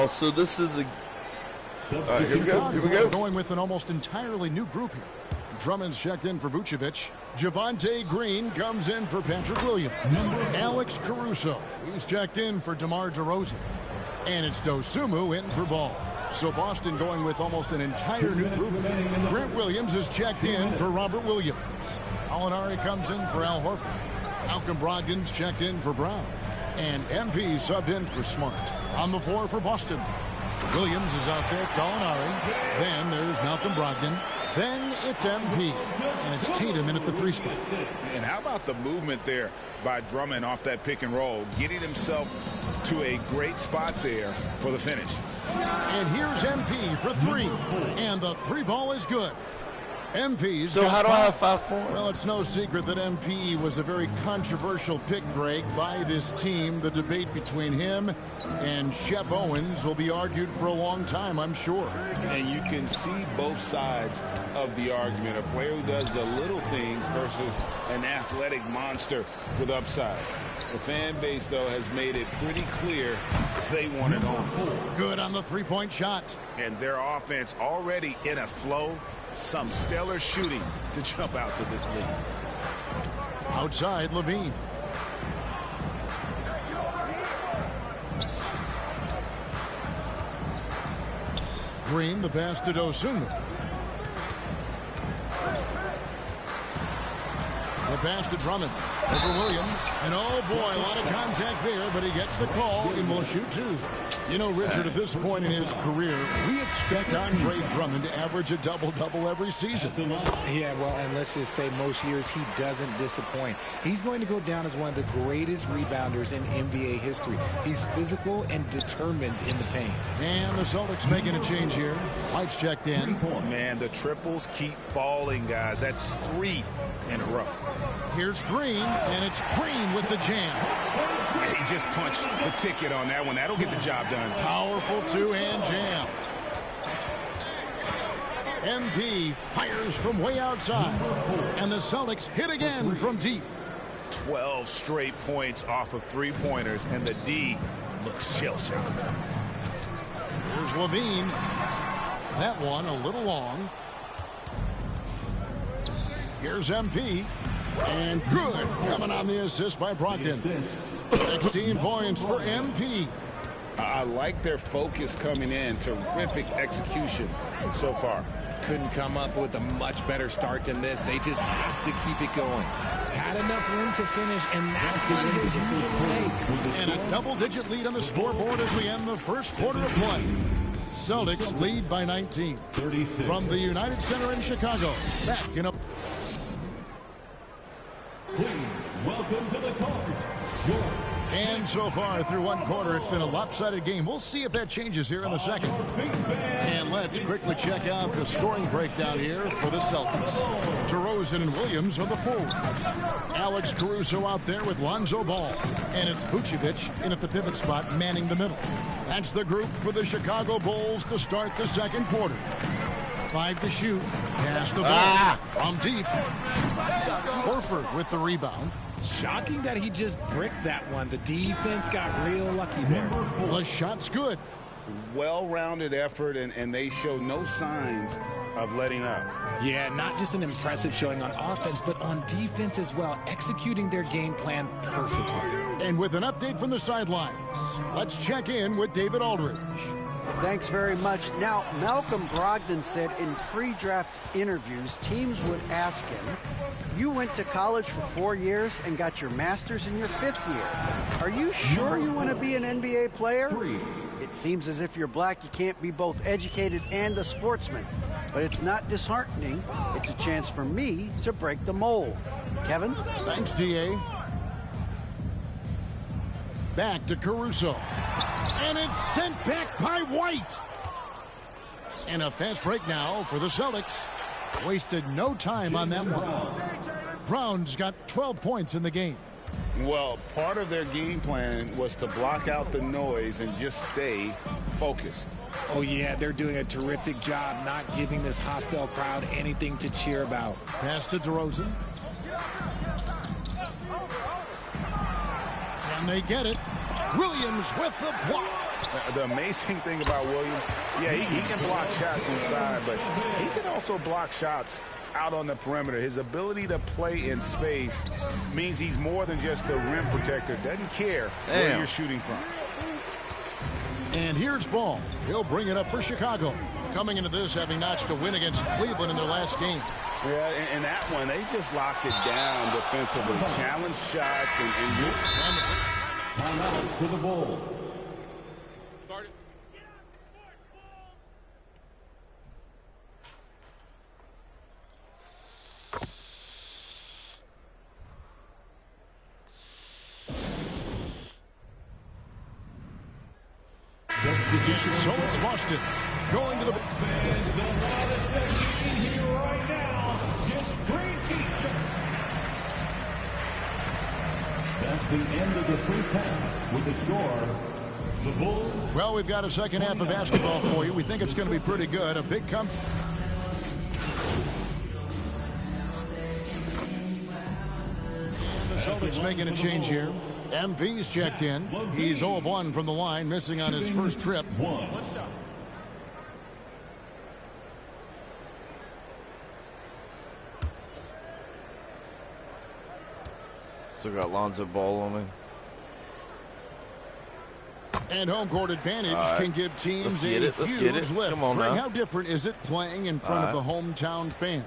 foul, so this is a... here we go. Here we go. Going with an almost entirely new group here. Drummond's checked in for Vucevic. Javonte Green comes in for Patrick Williams. Alex Caruso, he's checked in for DeMar DeRozan. And it's Dosunmu in for Ball. So Boston going with almost an entire new group. Grant Williams is checked in for Robert Williams. Alinari comes in for Al Horford. Malcolm Brogdon's checked in for Brown. And MP subbed in for Smart. On the floor for Boston, Williams is out there, Gallinari. Then there's Malcolm Brogdon. Then it's MP. And it's Tatum in at the 3 spot. And how about the movement there by Drummond off that pick and roll, getting himself to a great spot there for the finish. And here's MP for 3. And the 3 ball is good. MP's So how do I have 5 points? Well, it's no secret that MP was a very controversial pick, Greg, by this team. The debate between him and Shep Owens will be argued for a long time, I'm sure. And you can see both sides of the argument. A player who does the little things versus an athletic monster with upside. The fan base, though, has made it pretty clear they want it on full. Good on the 3-point shot. And their offense already in a flow. Some stellar shooting to jump out to this lead. Outside, Levine. Green, the pass to Dosunmu. The pass to Drummond. Over Williams. And oh boy, a lot of contact there, but he gets the call and will shoot 2. You know, Richard, at this point in his career, we expect Andre Drummond to average a double-double every season. Yeah, well, and let's just say most years he doesn't disappoint. He's going to go down as one of the greatest rebounders in NBA history. He's physical and determined in the paint. And the Celtics making a change here. White's checked in. Man, the triples keep falling, guys. That's 3 in a row. Here's Green, and it's Green with the jam. He just punched the ticket on that one. That'll get the job done. Powerful 2-hand jam. MP fires from way outside. And the Celtics hit again from deep. 12 straight points off of 3-pointers, and the D looks shell-shocked. Here's Levine. That one a little long. Here's MP. And good. Coming on the assist by Brogdon. 16 points for MP. I like their focus coming in. Terrific execution so far. Couldn't come up with a much better start than this. They just have to keep it going. Had enough room to finish, and that's what they usually make. And a double-digit lead on the scoreboard as we end the first quarter of play. Celtics lead by 19. From the United Center in Chicago. Back in a... Welcome to the court. And so far through one quarter, it's been a lopsided game. We'll see if that changes here in the second. And let's quickly check out the scoring breakdown here for the Celtics. DeRozan and Williams are the forwards. Alex Caruso out there with Lonzo Ball. And it's Vucevic in at the pivot spot, manning the middle. That's the group for the Chicago Bulls to start the second quarter. 5 to shoot. Pass the ball from deep. Horford with the rebound. Shocking that he just bricked that one. The defense got real lucky there. The shot's good. Well-rounded effort, and they show no signs of letting up. Yeah, not just an impressive showing on offense, but on defense as well, executing their game plan perfectly. And with an update from the sidelines, let's check in with David Aldridge. Thanks very much. Now, Malcolm Brogdon said in pre-draft interviews, teams would ask him, you went to college for 4 years and got your master's in your 5th year. Are you sure you want to be an NBA player? It seems as if you're black, you can't be both educated and a sportsman. But it's not disheartening. It's a chance for me to break the mold. Kevin? Thanks, D.A. Back to Caruso. And it's sent back by White. And a fast break now for the Celtics. Wasted no time on that one. Brown's got 12 points in the game. Well, part of their game plan was to block out the noise and just stay focused. Oh, yeah, they're doing a terrific job not giving this hostile crowd anything to cheer about. Pass to DeRozan. And they get it. Williams with the block. The amazing thing about Williams, yeah, he can block shots inside, but he can also block shots out on the perimeter. His ability to play in space means he's more than just a rim protector. Doesn't care where you're shooting from. And here's Ball. He'll bring it up for Chicago. Coming into this, having notched a win against Cleveland in their last game. Yeah, in that one, they just locked it down defensively. Challenge shots and Time out for the Bulls. So it's Boston going to the... That's the end of the first half with the score. The Bulls. Well, we've got a second half of basketball for you. We think it's going to be pretty good. A big come. The Celtics making a change here. MV's checked in. He's 0 of 1 from the line, missing on his first trip. Still got Lonzo Ball on me. And home court advantage can give teams a huge lift. Come on Greg, now. how different is it playing in front of the hometown fans?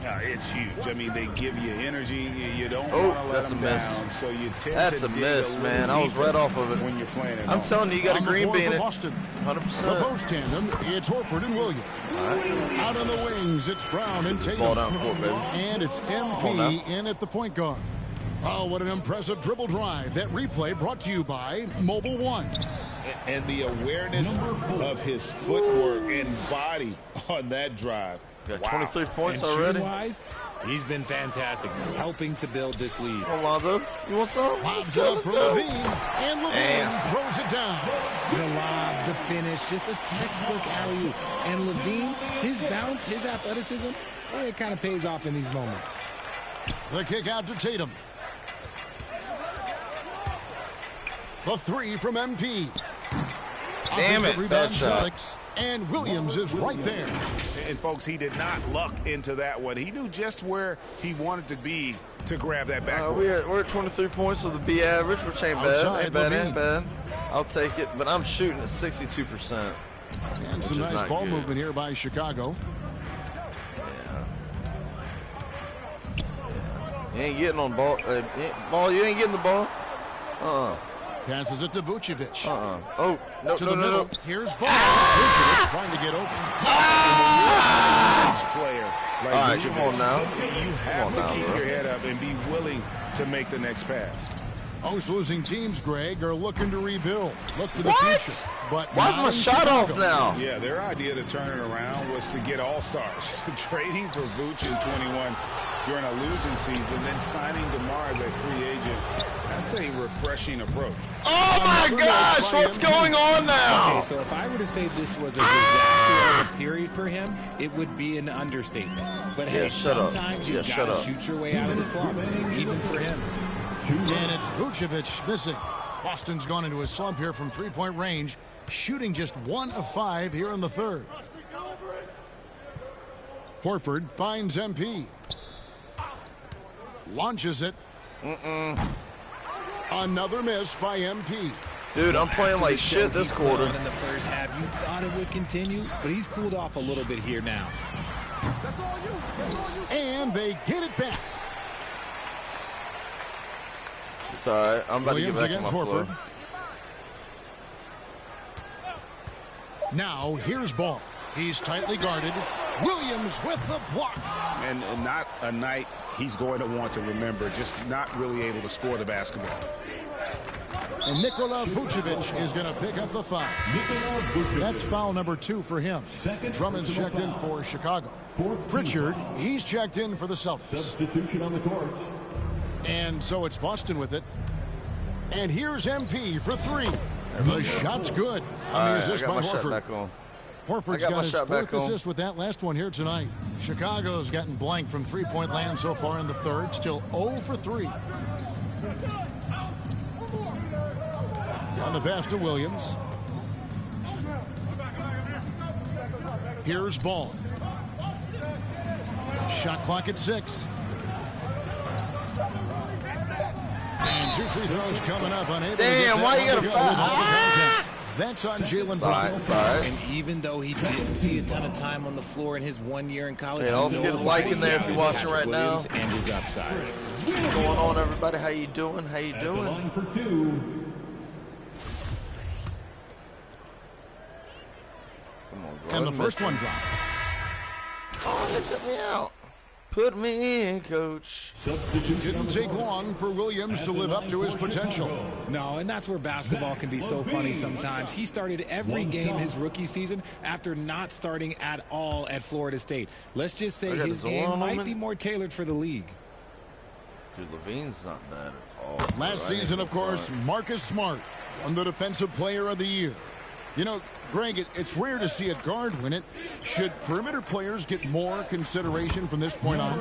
yeah, it's huge. I mean, they give you energy. You don't Oh, want to let that's them a miss. down, so you tend That's to a dig miss, little man. I was deeper right off of it. when you're playing at I'm home. telling you, you got a On the green floor bean for it. Boston. 100%. The post tandem, it's Horford and Williams. Out on the wings, it's Brown and Tatum. Ball down court, baby. And it's Come on MP in at the point guard. Oh, what an impressive dribble drive. That replay brought to you by Mobile One. And the awareness of his footwork and body on that drive. Got Wow. 23 points And already. shooting-wise, he's been fantastic, helping to build this lead. Come on, Lonzo. You want some? Let's Lobs it go, up let's for go. Levine. And Levine Damn. throws it down. The lob, the finish, just a textbook alley-oop. And Levine, his bounce, his athleticism, it kind of pays off in these moments. The kick out to Tatum. The three from MP. Damn Offensive it, rebound bad shot. Celtics. And Williams is right there. And folks, he did not luck into that one. He knew just where he wanted to be to grab that backboard. We're at 23 points with a B average, which ain't bad. Outside, Ain't bad, Levine. ain't bad. I'll take it, but I'm shooting at 62%. And some is nice not ball good. movement here by Chicago. You ain't getting on ball. Ball, you ain't getting the ball. Passes it to Vucevic. Oh, no, To no, the no, middle. no. Here's ball. Vucevic trying to get open. Player like All right, Vucevic, come on now. You have on to now, keep bro. your head up and be willing to make the next pass. Most losing teams, Greg, are looking to rebuild. Look to the What? future. But Why's not my in shot off Chicago. now? Yeah, their idea to turn it around was to get all-stars. Trading for Vooch in 21 during a losing season, then signing DeMar as a free agent. That's a refreshing approach. Oh my gosh, what's going on now? Okay, so if I were to say this was a disaster of a period for him, it would be an understatement. But hey, shut up. sometimes Yeah, you've shut got to up. shoot your way out of the slump, even for him. And it's Vucevic missing. Boston's gone into a slump here from three-point range, shooting just 1 of 5 here in the third. Horford finds MP. Launches it. Another miss by MP. Dude, I'm playing like shit this He put quarter. on in the first half. You thought it would continue, but he's cooled off a little bit here now. And they get it back. It's all right. I'm about Williams to get back against on my floor. Horford. Now here's Ball. He's tightly guarded. Williams with the block. And not a night he's going to want to remember, just not really able to score the basketball. And Nikola Vucevic is going to pick up the foul. That's foul number 2 for him. Drummond's checked in for Chicago. Pritchard, he's checked in for the Celtics. Substitution on the court. And so it's Boston with it. And here's MP for 3. The shot's good. All On the right, I assist got by my shot Horford. back on. Horford's I got my got his shot back 4th on. assist with that last one here tonight. Chicago's gotten blank from three-point land so far in the third. Still 0 for 3. On the pass to Williams. Here's Ball. Shot clock at 6. And 2 free throws coming up. Unable Damn, to why get you that gotta one to go foul? without the contact. That's on Jalen Brown. And even though he didn't see a ton of time on the floor in his 1 year in college, Hey, also get a like in there if you're watching right now. Williams and his upside. What's going on, everybody? How you doing? How you At the doing? line for 2, Come on, bro. And the first one dropped. Oh, they shut me out. Put me in, coach. substitute Didn't number take 12. long for Williams At to the live up line to his for potential. Chicago, No, and that's where basketball can be so funny Levine. sometimes. He started every One game shot. his rookie season after not starting at all at Florida State. Let's just say I got his Zorn game on might me. be more tailored for the league. Dude, Levine's not bad at all. Last bro. I season, ain't of course, gonna Marcus Smart won the Defensive Player of the Year. You know, Greg, it's rare to see a guard win it. Should perimeter players get more consideration from this point on?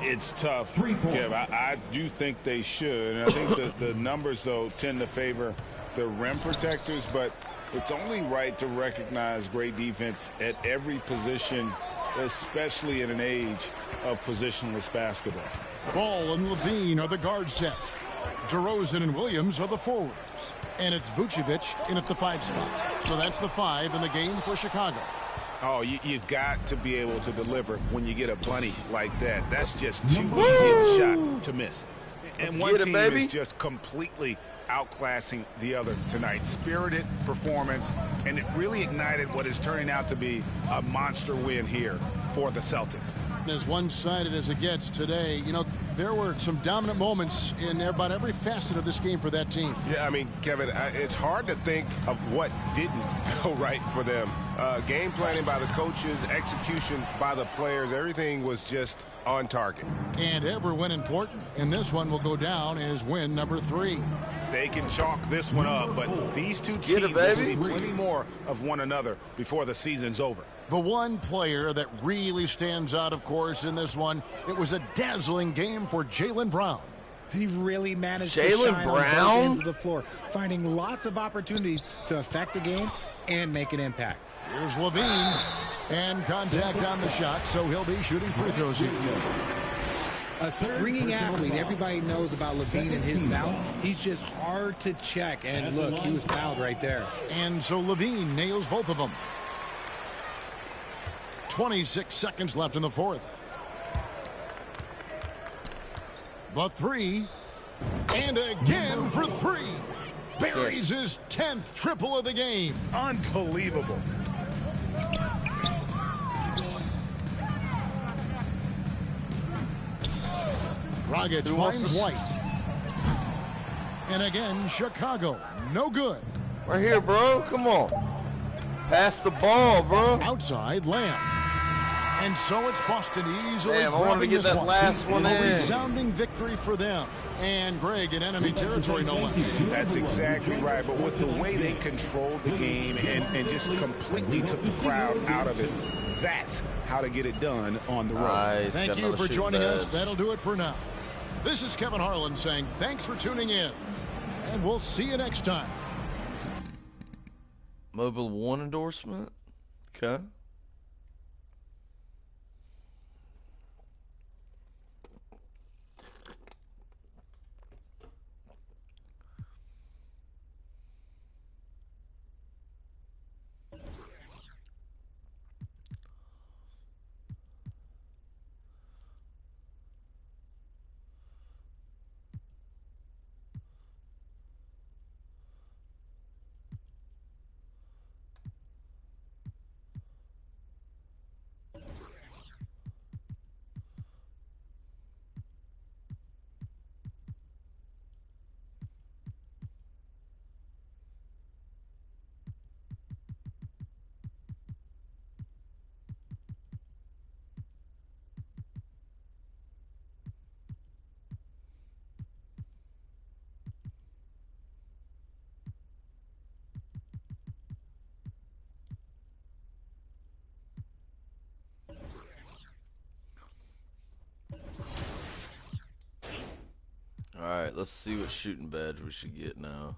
It's tough, 3 points. Kev. I do think they should. And I think that the numbers, though, tend to favor the rim protectors. But it's only right to recognize great defense at every position, especially in an age of positionless basketball. Ball and Levine are the guard set. DeRozan and Williams are the forwards. And it's Vucevic in at the 5 spot. So that's the 5 in the game for Chicago. Oh, you've got to be able to deliver when you get a bunny like that. That's just too easy of a shot to miss. And Let's one get it, team baby. is just completely outclassing the other tonight. Spirited performance, and it really ignited what is turning out to be a monster win here for the Celtics. As one-sided as it gets today, you know, there were some dominant moments in about every facet of this game for that team. Yeah, I mean, Kevin, it's hard to think of what didn't go right for them. Game planning by the coaches, execution by the players, everything was just on target. And every win important, and this one will go down as win number 3. They can chalk this one up, but these two Get it, teams will see baby. plenty more of one another before the season's over. The one player that really stands out, of course, in this one, it was a dazzling game for Jalen Brown. He really managed to Jaylen shine on both Brown? ends of the floor, finding lots of opportunities to affect the game and make an impact. Here's Levine, and contact on the shot, so he'll be shooting free throws here. A springing athlete, everybody knows about Levine and his bounce. He's just hard to check, and look, he was fouled right there. And so Levine nails both of them. 26 seconds left in the fourth. The 3, and again for 3. Buries his 10th triple of the game. Unbelievable. Dragic Who wants finds to- White. And again, Chicago. No good. Right here, bro. Come on. Pass the ball, bro. Outside Lamb. And so it's Boston easily Damn, I wanted to grabbing get this that last one A in. resounding victory for them. And Greg in enemy territory, no less. That's exactly right. But with the way they controlled the game and just completely took the crowd out of it, that's how to get it done on the road. Nice. Thank Got you another for shoot joining us. badge. That'll do it for now. This is Kevin Harlan saying thanks for tuning in. And we'll see you next time. Mobile One endorsement. Okay. All right, let's see what shooting badge we should get now.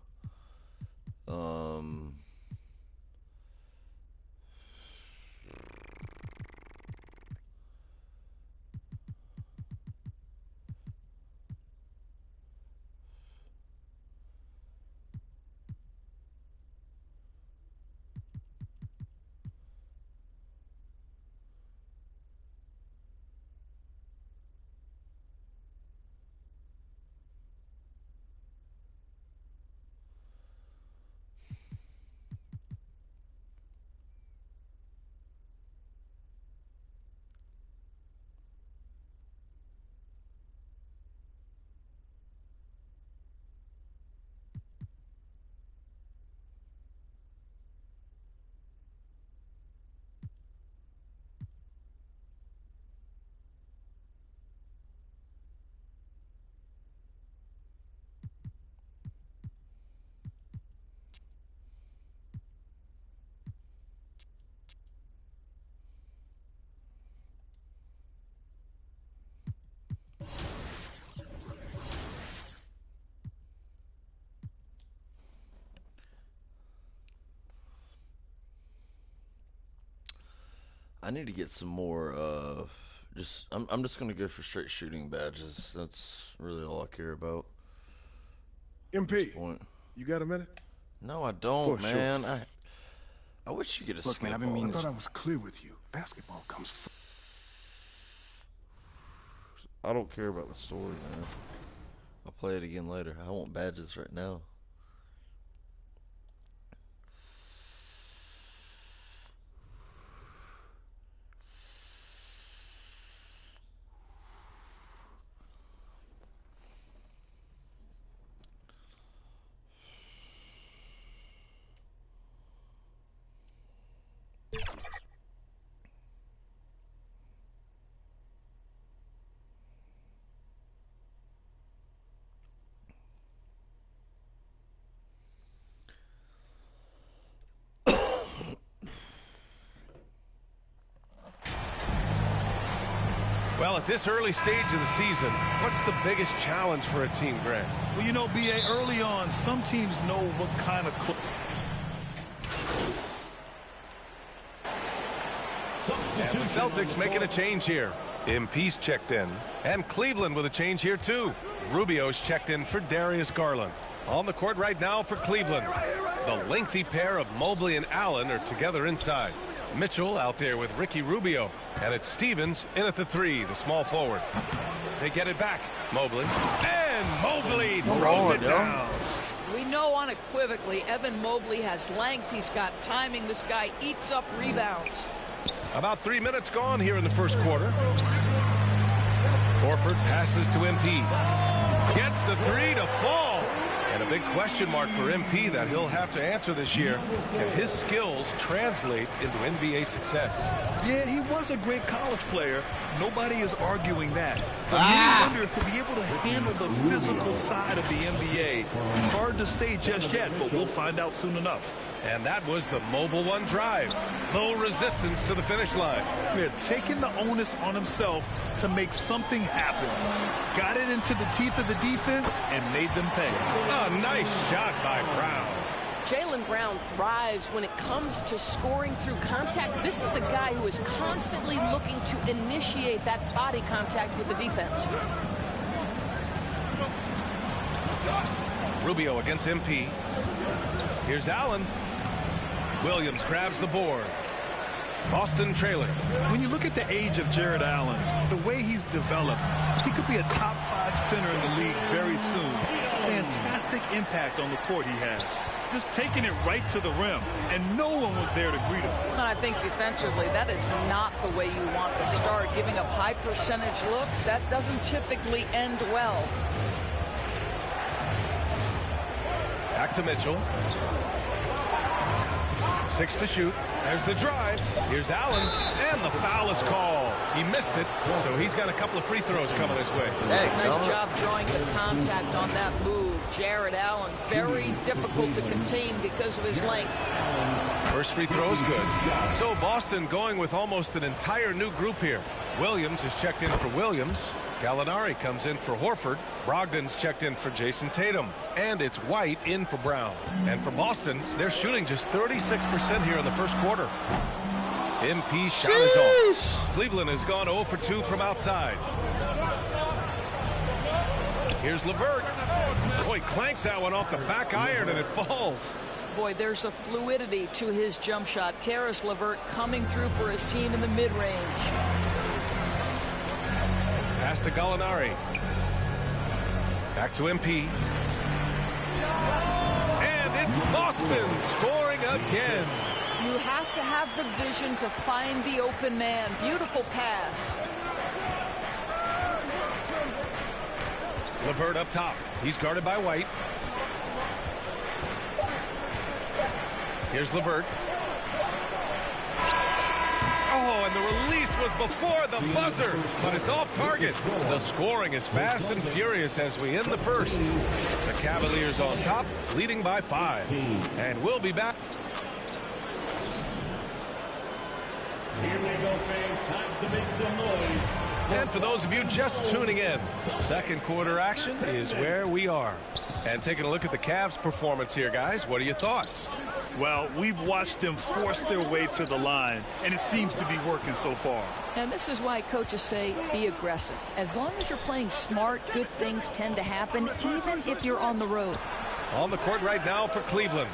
I need to get some more. I'm just gonna go for straight shooting badges. That's really all I care about. MP, you got a minute? No, I don't, Sure. man. I wish you could Look, man, I've been meaning. I thought I was clear with you. Basketball comes first. I don't care about the story, man. I'll play it again later. I want badges right now. Well, at this early stage of the season, what's the biggest challenge for a team, Grant? Well, you know, B.A., early on, some teams know what kind of... And the Celtics making a change here. MP's checked in. And Cleveland with a change here, too. Rubio's checked in for Darius Garland. On the court right now for Cleveland. The lengthy pair of Mobley and Allen are together inside. Mitchell out there with Ricky Rubio. And it's Stevens in at the 3, the small forward. They get it back. Mobley. And Mobley throws it down. We know unequivocally Evan Mobley has length. He's got timing. This guy eats up rebounds. About 3 minutes gone here in the first quarter. Horford passes to MP. Gets the 3 to fall. And a big question mark for MP that he'll have to answer this year. Can his skills translate into NBA success? Yeah, he was a great college player. Nobody is arguing that. But I wonder if he'll be able to handle the physical side of the NBA. Hard to say just yet, but we'll find out soon enough. And that was the Mobile One drive. Low resistance to the finish line. They're taking the onus on himself to make something happen. Got it into the teeth of the defense and made them pay. A nice shot by Brown. Jaylen Brown thrives when it comes to scoring through contact. This is a guy who is constantly looking to initiate that body contact with the defense. Rubio against MP. Here's Allen. Williams grabs the board. Boston trailing. When you look at the age of Jared Allen, the way he's developed, he could be a top 5 center in the league very soon. Fantastic impact on the court he has. Just taking it right to the rim, and no one was there to greet him. I think defensively, that is not the way you want to start. Giving up high percentage looks, that doesn't typically end well. Back to Mitchell. 6 to shoot. There's the drive. Here's Allen. And the foul is called. He missed it, so he's got a couple of free throws coming his way. Nice job drawing the contact on that move. Jared Allen, very difficult to contain because of his length. First free throw is good. So Boston going with almost an entire new group here. Williams is checked in for Williams. Gallinari comes in for Horford. Brogdon's checked in for Jason Tatum. And it's White in for Brown. And for Boston, they're shooting just 36% here in the first quarter. MP shot is off. Cleveland has gone 0 for 2 from outside. Here's LeVert. Boy, clanks that one off the back iron and it falls. Boy, there's a fluidity to his jump shot. Caris LeVert coming through for his team in the mid-range. Pass to Gallinari. Back to MP. And it's Boston scoring again. You have to have the vision to find the open man. Beautiful pass. LeVert up top. He's guarded by White. Here's LeVert. Oh, and the release was before the buzzer, but it's off target. The scoring is fast and furious as we end the first. The Cavaliers on top, leading by 5. And we'll be back. Here we go, fans. Time to make some noise. And for those of you just tuning in, second quarter action is where we are. And taking a look at the Cavs' performance here, guys, what are your thoughts? Well, we've watched them force their way to the line, and it seems to be working so far. And this is why coaches say be aggressive. As long as you're playing smart, good things tend to happen, even if you're on the road. On the court right now for Cleveland.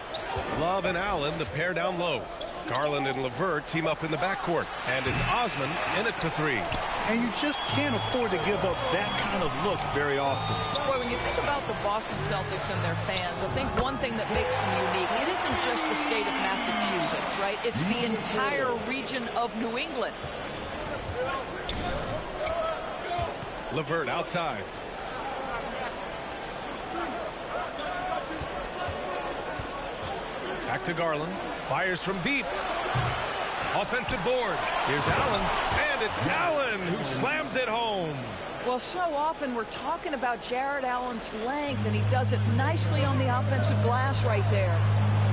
Love and Allen, the pair down low. Garland and LeVert team up in the backcourt. And it's Osman in it to three. And you just can't afford to give up that kind of look very often. Boy, when you think about the Boston Celtics and their fans, I think one thing that makes them unique, it isn't just the state of Massachusetts, right? It's the entire region of New England. LeVert outside. Back to Garland. Fires from deep. Offensive board. Here's Allen. And it's Allen who slams it home. Well, so often we're talking about Jared Allen's length, and he does it nicely on the offensive glass right there.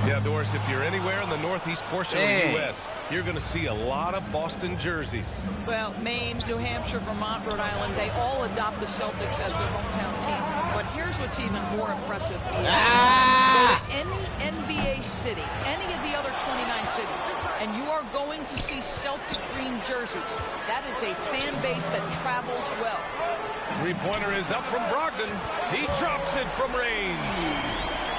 Yeah, Doris, if you're anywhere in the northeast portion of the U.S., you're going to see a lot of Boston jerseys. Well, Maine, New Hampshire, Vermont, Rhode Island, they all adopt the Celtics as their hometown team. But here's what's even more impressive. Go to any NBA city, any of the other 29 cities, and you are going to see Celtic green jerseys. That is a fan base that travels well. Three-pointer is up from Brogdon. He drops it from range.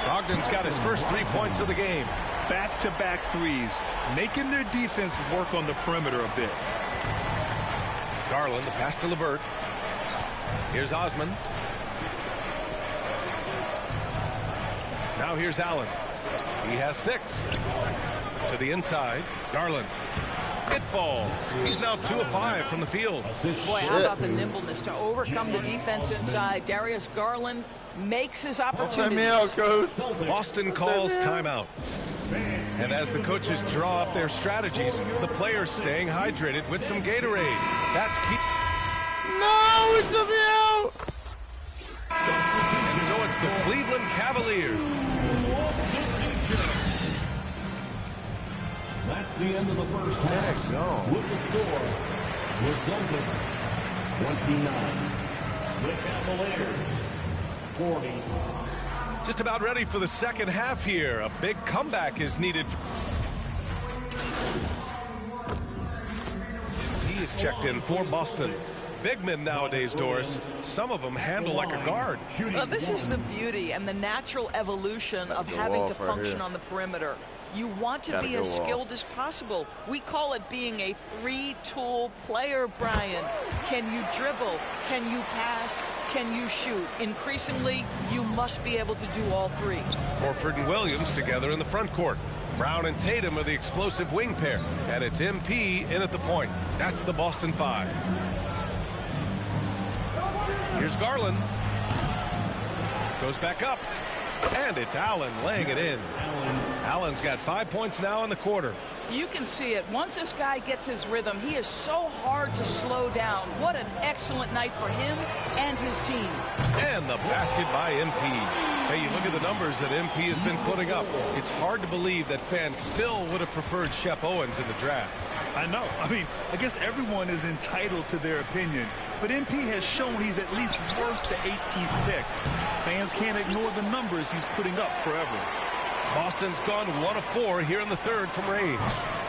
Brogdon's got his first 3 points of the game. Back-to-back threes, making their defense work on the perimeter a bit. Garland, the pass to LeVert. Here's Osman. Now here's Allen. He has 6. To the inside. Garland. It falls. He's now 2 of 5 from the field. Boy, how about the nimbleness to overcome the defense inside. Darius Garland makes his opportunity. Time me out, coach. Boston calls timeout. And as the coaches draw up their strategies, the players staying hydrated with some Gatorade. That's key. No, it's a me out. And so it's the Cleveland Cavaliers. That's the end of the first half. With the score, resulting 29. The Cavaliers 40. Just about ready for the second half here. A big comeback is needed. He is checked in for Boston. Big men nowadays, Doris, some of them handle like a guard. Well, this is the beauty and the natural evolution of having to function on the perimeter. You want to be as skilled as possible. We call it being a three-tool player, Brian. Can you dribble? Can you pass? Can you shoot? Increasingly, you must be able to do all three. Horford and Williams together in the front court. Brown and Tatum are the explosive wing pair. And it's MP in at the point. That's the Boston 5. Here's Garland. Goes back up. And it's Allen laying it in. Allen's got 5 points now in the quarter. You can see it. Once this guy gets his rhythm, he is so hard to slow down. What an excellent night for him and his team. And the basket by MP. Hey, you look at the numbers that MP has been putting up. It's hard to believe that fans still would have preferred Shep Owens in the draft. I know. I mean, I guess everyone is entitled to their opinion. But MP has shown he's at least worth the 18th pick. Fans can't ignore the numbers he's putting up forever. Boston's gone 1 of 4 here in the third from range.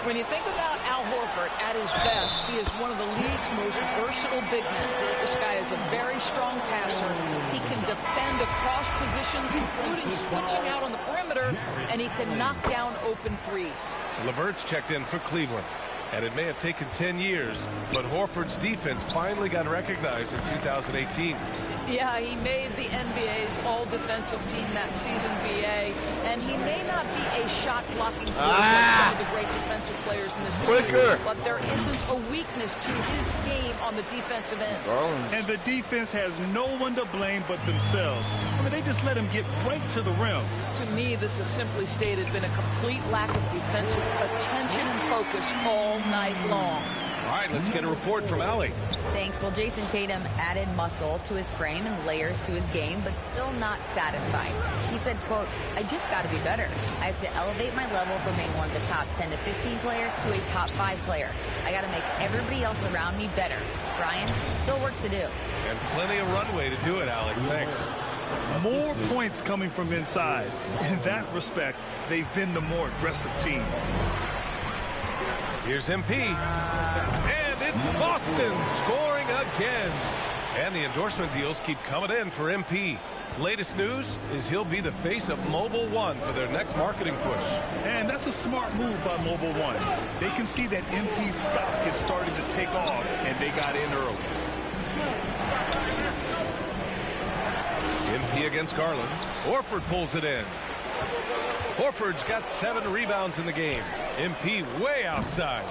When you think about Al Horford at his best, he is one of the league's most versatile big men. This guy is a very strong passer. He can defend across positions, including switching out on the perimeter, and he can knock down open threes. LeVert's checked in for Cleveland. And it may have taken 10 years, but Horford's defense finally got recognized in 2018. Yeah, he made the NBA's all-defensive team that season, BA, and he may not be a shot-blocking force like some of the great defensive players in this league, but there isn't a weakness to his game on the defensive end. And the defense has no one to blame but themselves. I mean, they just let him get right to the rim. To me, this has simply stated been a complete lack of defensive attention and focus all night long. All right, let's get a report from Allie. Thanks. Well, Jason Tatum added muscle to his frame and layers to his game, but still not satisfied. He said, quote, I just got to be better. I have to elevate my level from being one of the top 10 to 15 players to a top 5 player. I got to make everybody else around me better. Brian, still work to do. And plenty of runway to do it, Allie. Thanks. More points coming from inside. In that respect, they've been the more aggressive team. Here's MP. And it's Boston scoring again. And the endorsement deals keep coming in for MP. Latest news is he'll be the face of Mobil 1 for their next marketing push. And that's a smart move by Mobil 1. They can see that MP's stock is starting to take off, and they got in early. MP against Garland. Horford pulls it in. Horford's got 7 rebounds in the game. MP way outside.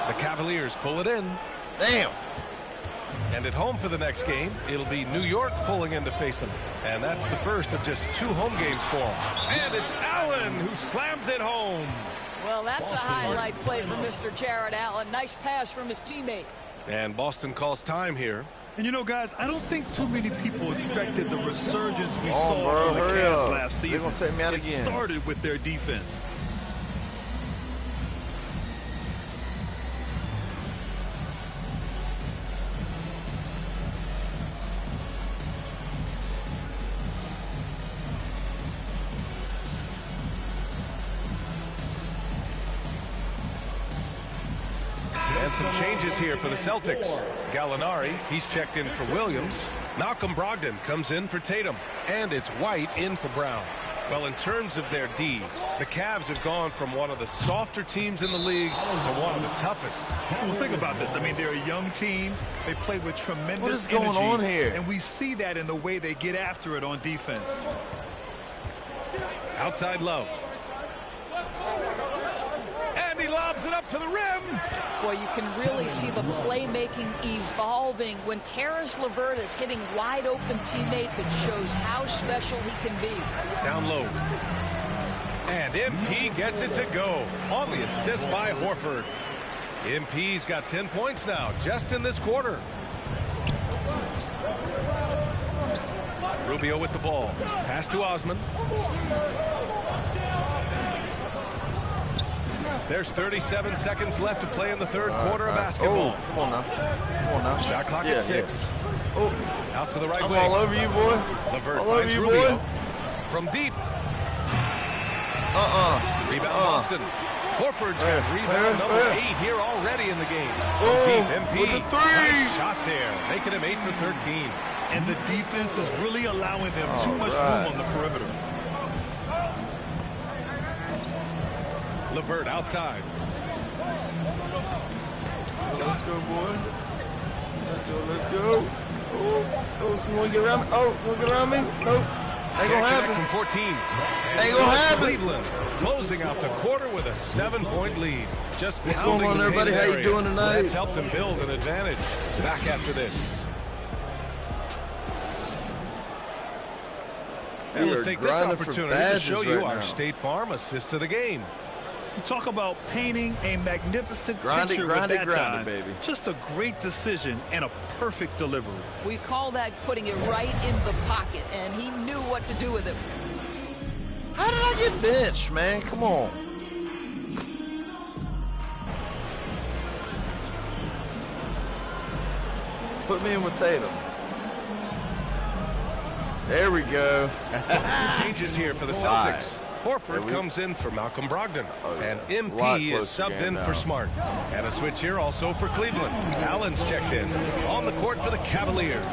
The Cavaliers pull it in. Damn. And at home for the next game, it'll be New York pulling in to face them. And that's the first of just 2 home games for them. And it's Allen who slams it home. Well, that's a highlight play for Mr. Jared Allen. Nice pass from his teammate. And Boston calls time here. And you know, guys, I don't think too many people expected the resurgence we saw on the Cavs last season. They're gonna take me out again. It started with their defense. And some changes here for the Celtics. Gallinari, he's checked in for Williams. Malcolm Brogdon comes in for Tatum. And it's White in for Brown. Well, in terms of their D, the Cavs have gone from one of the softer teams in the league to one of the toughest. Well, think about this. I mean, they're a young team. They play with tremendous energy. What is going on here? And we see that in the way they get after it on defense. Outside Love. And he lobs it up to the rim. Boy, you can really see the playmaking evolving. When Karis LeVert is hitting wide open teammates, it shows how special he can be. Down low. And MP gets it to go on the assist by Horford. MP's got 10 points now just in this quarter. Rubio with the ball. Pass to Osman. There's 37 seconds left to play in the third quarter of basketball. Oh, come on now. Come on now. Shot clock at 6. Yeah. Oh. Out to the right I'm wing. all over you, boy. LeVert all finds over you, Rubio. boy. From deep. Rebound Boston. Horford's got rebound number 8 here already in the game. Deep MP. With the 3. Nice shot there. Making him 8 for 13. And the defense is really allowing them too much room on the perimeter. LeVert outside. Let's go, boy. Let's go. Oh, you want to get around me? Oh, you want to get around me? Nope. Ain't gonna happen. From 14. Ain't gonna happen. Cleveland closing out the quarter with a 7-point lead. Just what's going on, everybody? How you doing tonight? That's helped them build an advantage. Back after this. And let's take this opportunity to show you our State Farm assist to the game. You talk about painting a magnificent picture with that guy. Baby. Just a great decision and a perfect delivery. We call that putting it right in the pocket, and he knew what to do with it. How did I get benched, man? Come on. Put me in with Tatum. There we go. Changes here for the Celtics. Horford comes in for Malcolm Brogdon. And MP is subbed in for Smart. And a switch here also for Cleveland. Allen's checked in on the court for the Cavaliers.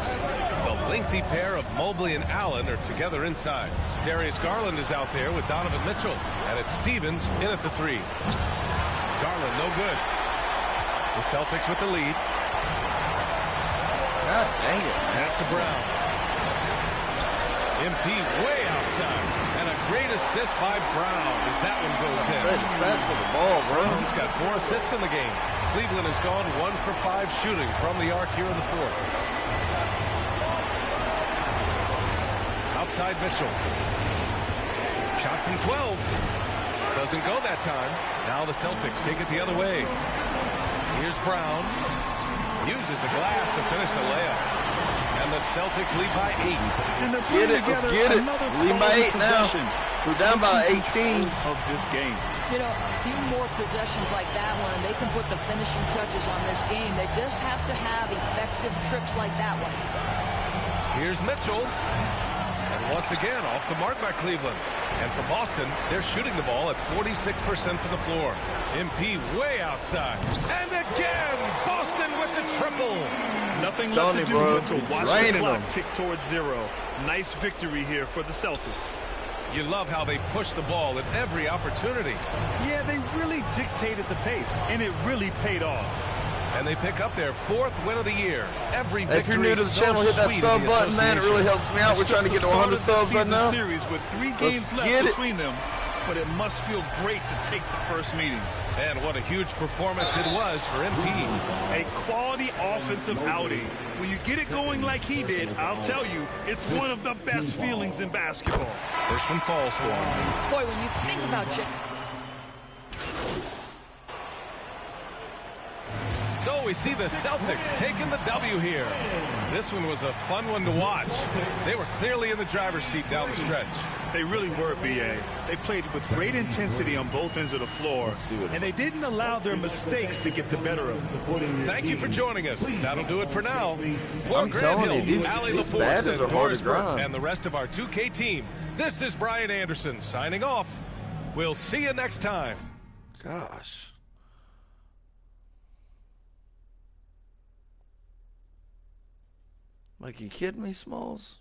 The lengthy pair of Mobley and Allen are together inside. Darius Garland is out there with Donovan Mitchell. And it's Stevens in at the 3. Garland no good. The Celtics with the lead. God dang it. Pass to Brown. MP way outside. And a great assist by Brown as that one goes in. Just pass for the ball, bro. Brown's got 4 assists in the game. Cleveland has gone 1 for 5 shooting from the arc here in the fourth. Outside Mitchell. Shot from 12. Doesn't go that time. Now the Celtics take it the other way. Here's Brown. Uses the glass to finish the layup. And the Celtics lead by 8. Let's get it. Let's get it. Lead by 8 now. We're down by 18. Of this game. You know, a few more possessions like that one, and they can put the finishing touches on this game. They just have to have effective trips like that one. Here's Mitchell. And once again, off the mark by Cleveland. And for Boston, they're shooting the ball at 46% from the floor. MP way outside. And again, Boston with the triple. Nothing left to do but to watch the clock tick towards 0. Nice victory here for the Celtics. You love how they push the ball at every opportunity. Yeah, they really dictated the pace, and it really paid off. And they pick up their 4th win of the year. Every victory. If you're new to the channel, hit that sub button, man. It really helps me out. We're trying to get to 100 subs right now. Series with 3 games left between them, but it must feel great to take the first meeting. And what a huge performance it was for MP. A quality offensive outing. When you get it going like he did, I'll tell you, it's one of the best feelings in basketball. First one falls for him. Boy, when you think about it. So we see the Celtics taking the W here. This one was a fun one to watch. They were clearly in the driver's seat down the stretch. They really were, B.A. They played with great intensity on both ends of the floor, and they didn't allow their mistakes to get the better of them. Thank you for joining us. That'll do it for now. For I'm telling you, these badges are hard to grind. And the rest of our 2K team, this is Brian Anderson signing off. We'll see you next time. Gosh. Like, you kidding me, Smalls?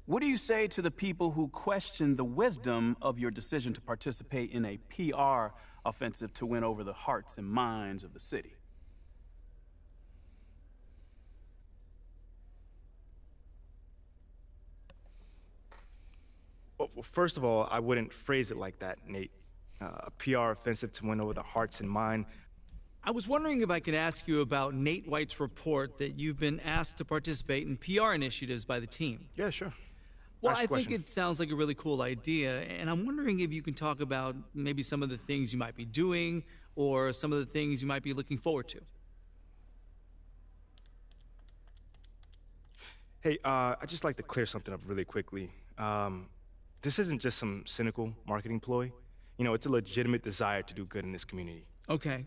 What do you say to the people who question the wisdom of your decision to participate in a PR offensive to win over the hearts and minds of the city? Well, first of all, I wouldn't phrase it like that, Nate. A PR offensive to win over the hearts and mind. I was wondering if I could ask you about Nate White's report that you've been asked to participate in PR initiatives by the team. Yeah, sure. Well, I think it sounds like a really cool idea, and I'm wondering if you can talk about maybe some of the things you might be doing or some of the things you might be looking forward to. Hey, I'd just like to clear something up really quickly. This isn't just some cynical marketing ploy. You know, it's a legitimate desire to do good in this community. Okay.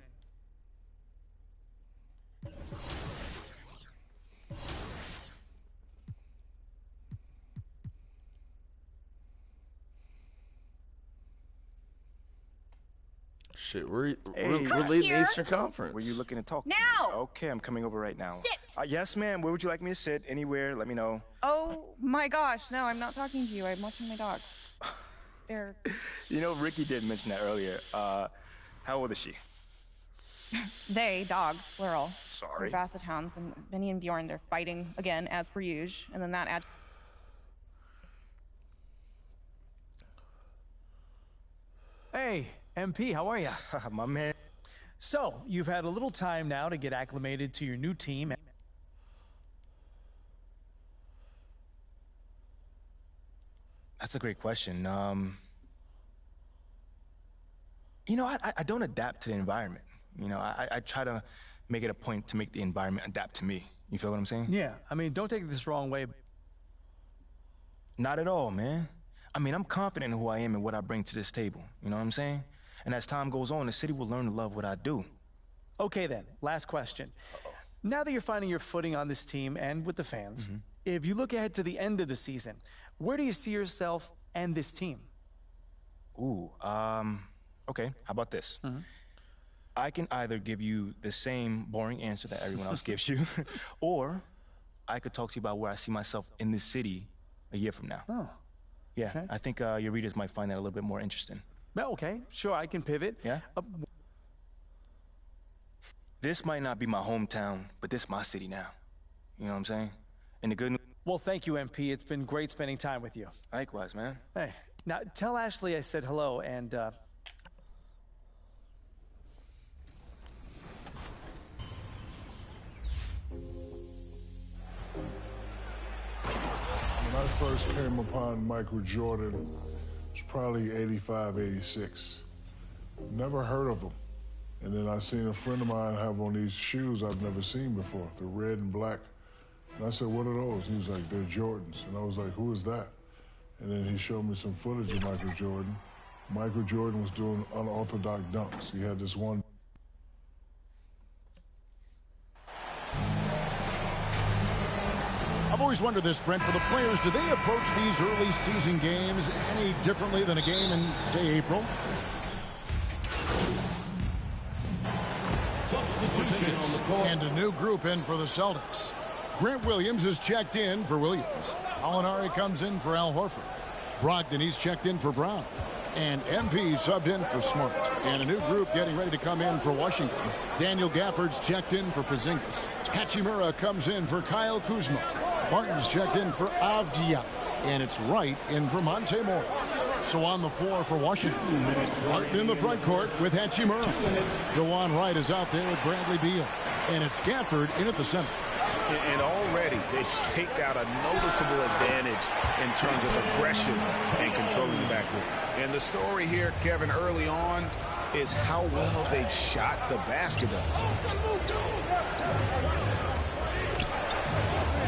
Shit, we're leading the Eastern Conference. Were you looking to talk? Now! Okay, I'm coming over right now. Sit! Yes, ma'am. Where would you like me to sit? Anywhere. Let me know. Oh, my gosh. No, I'm not talking to you. I'm watching my dogs. They're... You know, Ricky did mention that earlier. How old is she? They, dogs, plural. Sorry. They're Basset Hounds, and Benny and Bjorn, they're fighting again, as per usual. And then that adds... Hey, MP, how are you? My man. So, you've had a little time now to get acclimated to your new team. That's a great question. You know, I don't adapt to the environment. You know, I try to make it a point to make the environment adapt to me. You feel what I'm saying? Yeah, I mean, don't take this the wrong way. Not at all, man. I mean, I'm confident in who I am and what I bring to this table. You know what I'm saying? And as time goes on, the city will learn to love what I do. Okay, then. Last question. Now that you're finding your footing on this team and with the fans, if you look ahead to the end of the season, where do you see yourself and this team? Ooh, okay. How about this? I can either give you the same boring answer that everyone else gives you, or I could talk to you about where I see myself in this city a year from now. Oh. Yeah, Okay. I think your readers might find that a little bit more interesting. Well, okay, sure, I can pivot. Yeah? This might not be my hometown, but this my city now. You know what I'm saying? And the good news... Well, thank you, MP. It's been great spending time with you. Likewise, man. Hey, now tell Ashley I said hello, and When I first came upon Michael Jordan, it was probably 85, 86. Never heard of him. And then I seen a friend of mine have on these shoes I've never seen before, the red and black. And I said, what are those? He was like, they're Jordans. And I was like, who is that? And then he showed me some footage of Michael Jordan. Michael Jordan was doing unorthodox dunks. He had this one. I've always wondered this, Brent, for the players, do they approach these early season games any differently than a game in, say, April? And a new group in for the Celtics. Grant Williams is checked in for Williams. Alinari comes in for Al Horford. Brogdon, he's checked in for Brown. And MP subbed in for Smart. And a new group getting ready to come in for Washington. Daniel Gafford's checked in for Porzingis. Hachimura comes in for Kyle Kuzma. Martin's checked in for Avdia. And it's Wright in for Monte Morris. So on the floor for Washington, Martin in the front court with Hachimura. DeJuan Wright is out there with Bradley Beal. And it's Gafford in at the center. And already they've staked out a noticeable advantage in terms of aggression and controlling the backcourt. And the story here, Kevin, early on is how well they've shot the basketball.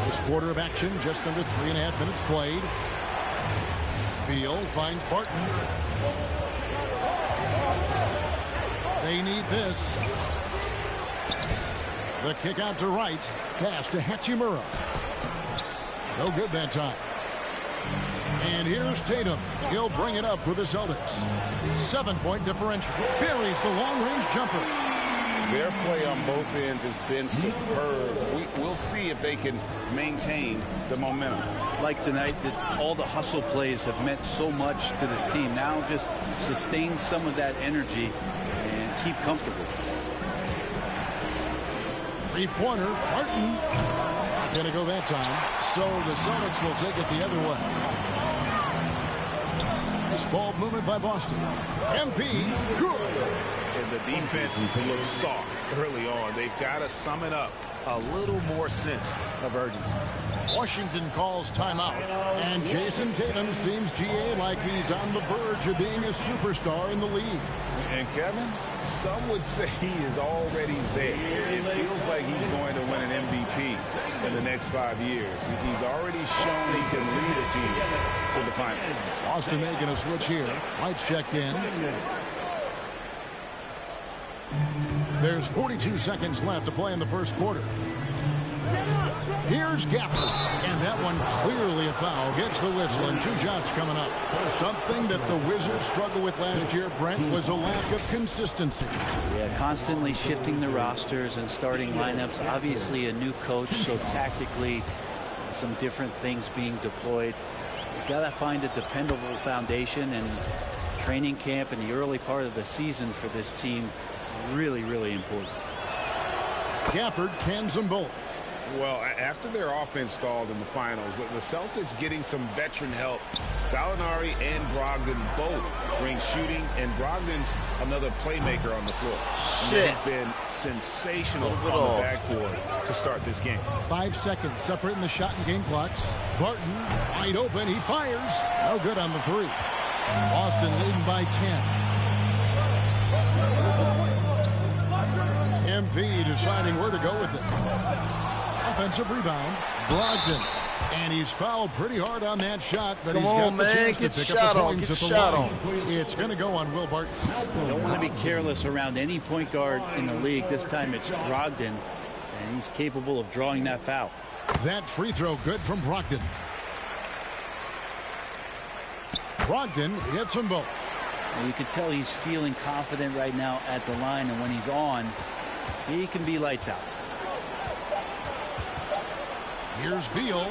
This quarter of action, just under 3.5 minutes played. Beal finds Barton. They need this. The kick out to Wright. Pass to Hachimura. No good that time. And here's Tatum. He'll bring it up for the Celtics. 7-point differential. Buries the long-range jumper. Their play on both ends has been superb. We'll see if they can maintain the momentum. Like tonight, all the hustle plays have meant so much to this team. Now just sustain some of that energy and keep comfortable. Three-pointer, Martin. Not going to go that time. So the Celtics will take it the other way. Nice ball movement by Boston. MP, good. And the defense looks soft early on. They've got to sum it up. A little more sense of urgency. Washington calls timeout. And Jason Tatum seems, GA, like he's on the verge of being a superstar in the league. And Kevin, some would say he is already there. It feels like he's going to win an MVP in the next 5 years. He's already shown he can lead a team to the final. Boston making a switch here. White's checked in. There's 42 seconds left to play in the first quarter. Here's Gafford, and that one clearly a foul. Gets the whistle, and 2 shots coming up. Something that the Wizards struggled with last year, Brent, was a lack of consistency. Yeah, constantly shifting the rosters and starting lineups. Obviously a new coach, so tactically some different things being deployed. You gotta find a dependable foundation, and training camp in the early part of the season for this team really, really important. Gafford cans them both. Well, after their offense stalled in the finals, the Celtics getting some veteran help. Gallinari and Brogdon both bring shooting, and Brogdon's another playmaker on the floor. They've been sensational on the backboard to start this game. 5 seconds separating the shot and game clocks. Barton wide open. He fires. No good on the 3. Boston leading by 10. MP deciding where to go with it. Offensive rebound. Brogdon. And he's fouled pretty hard on that shot, but he's got the chance to pick up the points at the line. It's going to go on Will Barton. Don't want to be careless around any point guard in the league. This time it's Brogdon, and he's capable of drawing that foul. That free throw good from Brogdon. Brogdon hits them both. And you can tell he's feeling confident right now at the line, and when he's on, he can be lights out. Here's Beal.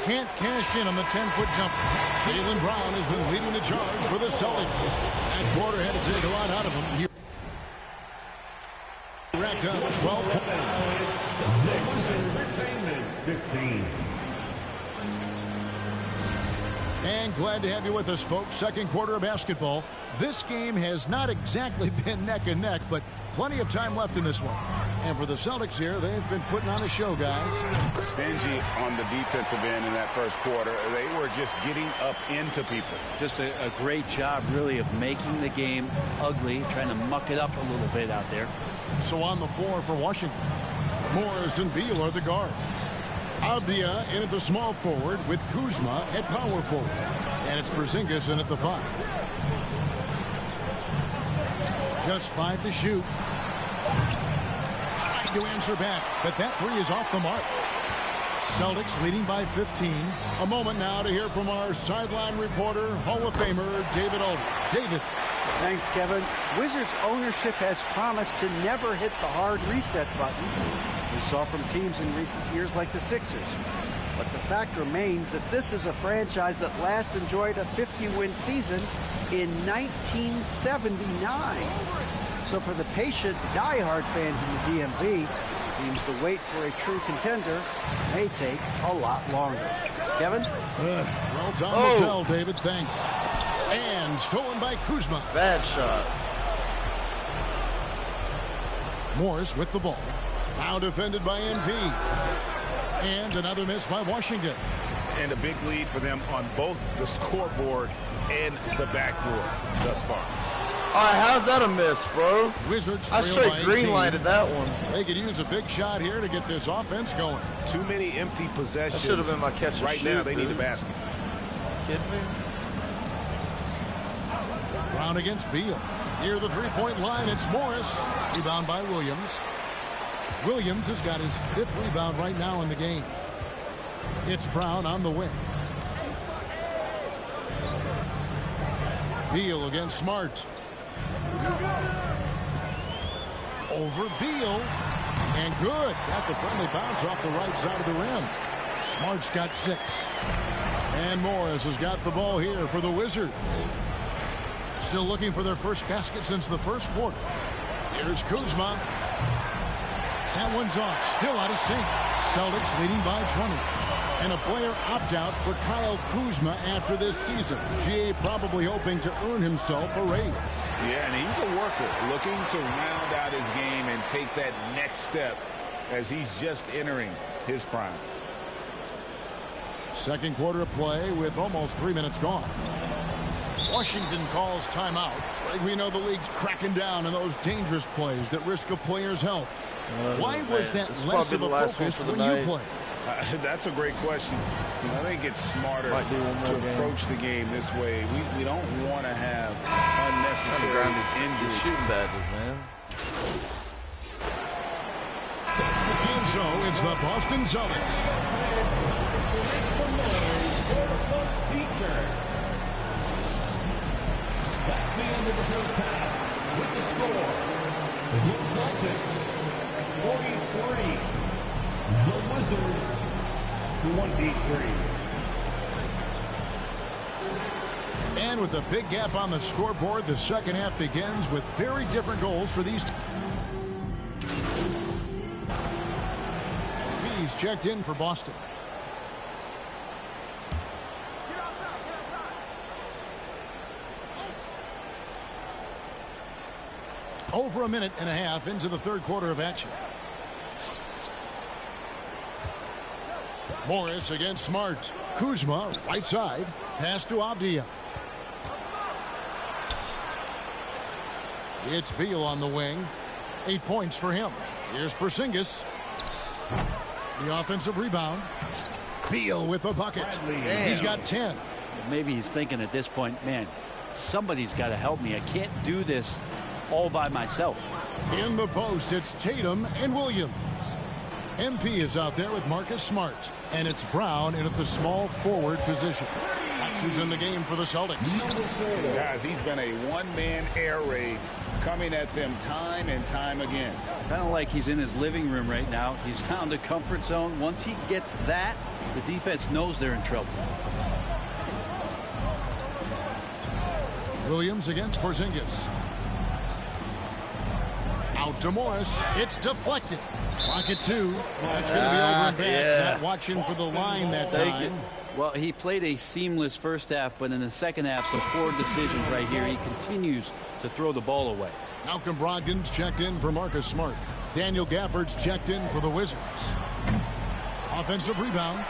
Can't cash in on the 10-foot jumper. Jaylen Brown has been leading the charge for the Celtics. That quarter had to take a lot out of him. He racked up 12 points. And glad to have you with us, folks. Second quarter of basketball. This game has not exactly been neck and neck, but plenty of time left in this one. And for the Celtics here, they've been putting on a show, guys. Stingy on the defensive end in that first quarter. They were just getting up into people. Just a great job, really, of making the game ugly, trying to muck it up a little bit out there. So on the floor for Washington, Morris and Beal are the guards. Avdia in at the small forward with Kuzma at power forward. And it's Porzingis in at the 5. Just 5 to shoot. Trying to answer back, but that three is off the mark. Celtics leading by 15. A moment now to hear from our sideline reporter, Hall of Famer David Aldridge. David. Thanks, Kevin. Wizards ownership has promised to never hit the hard reset button we saw from teams in recent years like the Sixers. But the fact remains that this is a franchise that last enjoyed a 50-win season in 1979. So for the patient, diehard fans in the DMV, it seems the wait for a true contender may take a lot longer. Kevin? Well, time will tell, David. Thanks. And stolen by Kuzma. Bad shot. Morris with the ball. Now defended by MP. And another miss by Washington. And a big lead for them on both the scoreboard and the backboard thus far. All right, how's that a miss, bro? Wizards I straight green-lighted that one. They could use a big shot here to get this offense going. Too many empty possessions. That should have been my catch and right shoot, now, they need the basket. Kidding me? Brown against Beal. Near the three-point line, it's Morris. Rebound by Williams. Williams has got his 5th rebound right now in the game. It's Brown on the wing. Beal against Smart. Over Beal. And good. Got the friendly bounce off the right side of the rim. Smart's got 6. And Morris has got the ball here for the Wizards. Still looking for their first basket since the first quarter. Here's Kuzma. That one's off. Still out of sync. Celtics leading by 20. And a player opt-out for Kyle Kuzma after this season. GA probably hoping to earn himself a raise. Yeah, and he's a worker looking to round out his game and take that next step as he's just entering his prime. Second quarter of play with almost 3 minutes gone. Washington calls timeout. We know the league's cracking down on those dangerous plays that risk a player's health. Why was that less of a focus when you play? That's a great question. I think it's smarter to approach the game this way. We don't want to have unnecessary injuries. Shooting badges, man. And so it's the Boston Celtics. That's the end of the first half with the score. The Celtics 43. The Wizards 23. And with a big gap on the scoreboard, the second half begins with very different goals for these teams. He's checked in for Boston. Over a minute and a half into the third quarter of action. Morris against Smart. Kuzma, right side. Pass to Avdia. It's Beal on the wing. 8 points for him. Here's Porzingis. The offensive rebound. Beal with the bucket. He's got 10. Maybe he's thinking at this point, man, somebody's got to help me. I can't do this all by myself. In the post, it's Tatum and Williams. MP is out there with Marcus Smart. And it's Brown in at the small forward position. That's who's in the game for the Celtics. Guys, he's been a one-man air raid coming at them time and time again. Kind of like he's in his living room right now. He's found a comfort zone. Once he gets that, the defense knows they're in trouble. Williams against Porzingis. Out to Morris. It's deflected. Clock at 2. That's going to be over and back. Yeah. Not watching for the line that time. Well, he played a seamless first half, but in the second half, some poor decisions right here. He continues to throw the ball away. Malcolm Brogdon's checked in for Marcus Smart. Daniel Gafford's checked in for the Wizards. Offensive rebound.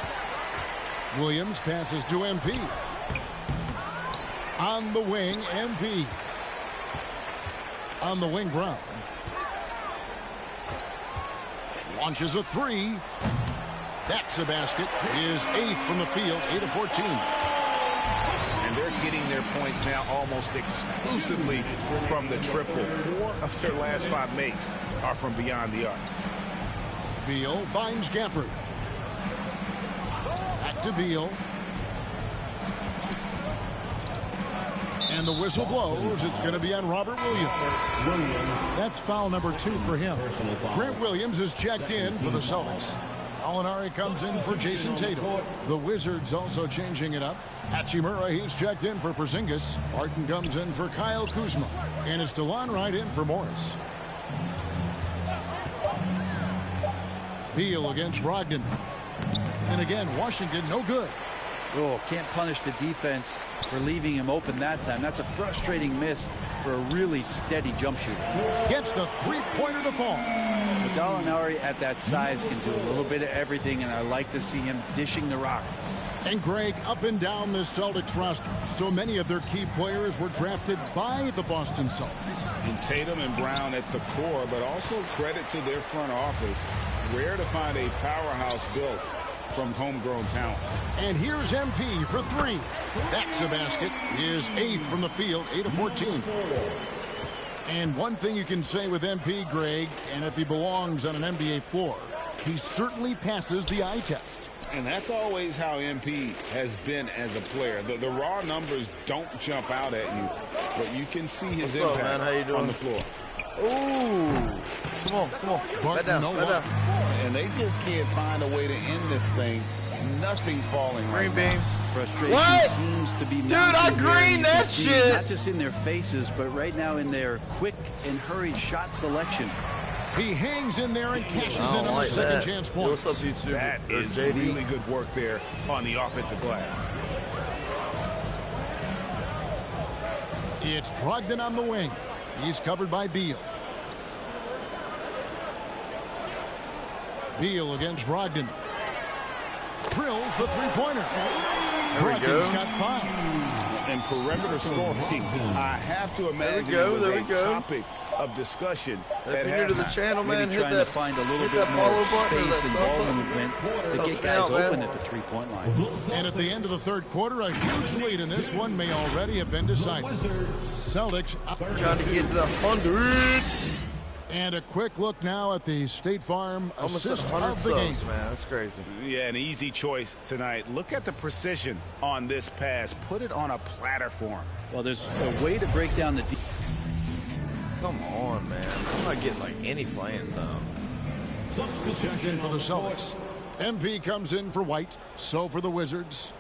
Williams passes to MP. On the wing, MP. On the wing, Brown. Launches a 3. That's a basket. His 8th from the field, 8 of 14. And they're getting their their points now almost exclusively from the triple. 4 of their last 5 makes are from beyond the arc. Beal finds Gafford. Back to Beal. And the whistle blows. It's going to be on Robert Williams. That's foul number 2 for him. Grant Williams is checked in for the Celtics. Alinari comes in for Jason Tatum. The Wizards also changing it up. Hachimura, he's checked in for Porzingis. Martin comes in for Kyle Kuzma. And it's DeLon Wright in for Morris. Beal against Brogdon. And again, Washington no good. Oh, can't punish the defense for leaving him open that time. That's a frustrating miss for a really steady jump shooter. Gets the three-pointer to fall. Gallinari at that size can do a little bit of everything, and I like to see him dishing the rock. And Greg, up and down the Celtics roster, so many of their key players were drafted by the Boston Celtics. And Tatum and Brown at the core, but also credit to their front office. Rare to find a powerhouse built from homegrown talent. And here's MP for 3. That's a basket. His 8th from the field, 8 of 14. And one thing you can say with MP, Greg, and if he belongs on an NBA floor, he certainly passes the eye test. And that's always how MP has been as a player. The raw numbers don't jump out at you, but you can see his What's impact up, man? How you doing? on the floor. Ooh. Come on. Back down. And they just can't find a way to end this thing. Nothing falling Green right beam. now. Frustration seems to be Dude, I greened that shit. Not just in their faces, but right now in their quick and hurried shot selection. He hangs in there and cashes in on the second chance points. What's up, YouTube? That is really good work there on the offensive glass. It's Brogdon on the wing. He's covered by Beal. Beal against Brogdon. Drills the three-pointer. Brogdon's got 5. And perimeter scoring, I have to imagine it was a topic of discussion. If you're new to the channel, man, Maybe hit trying that, to find a little hit bit that more follow button or that space and sub ball button. movement to Helps get me guys out, man. open at the three-point line. And at the end of the third quarter, a huge lead in this one may already have been decided. Celtics trying to get to the 100. And a quick look now at the State Farm Almost assist 100 of the game. subs, man. That's crazy. Yeah, an easy choice tonight. Look at the precision on this pass. Put it on a platter for him. Well, there's a way to break down the Come on, man. I'm not getting like any playing time. Check in for the Celtics. MP comes in for White. So for the Wizards.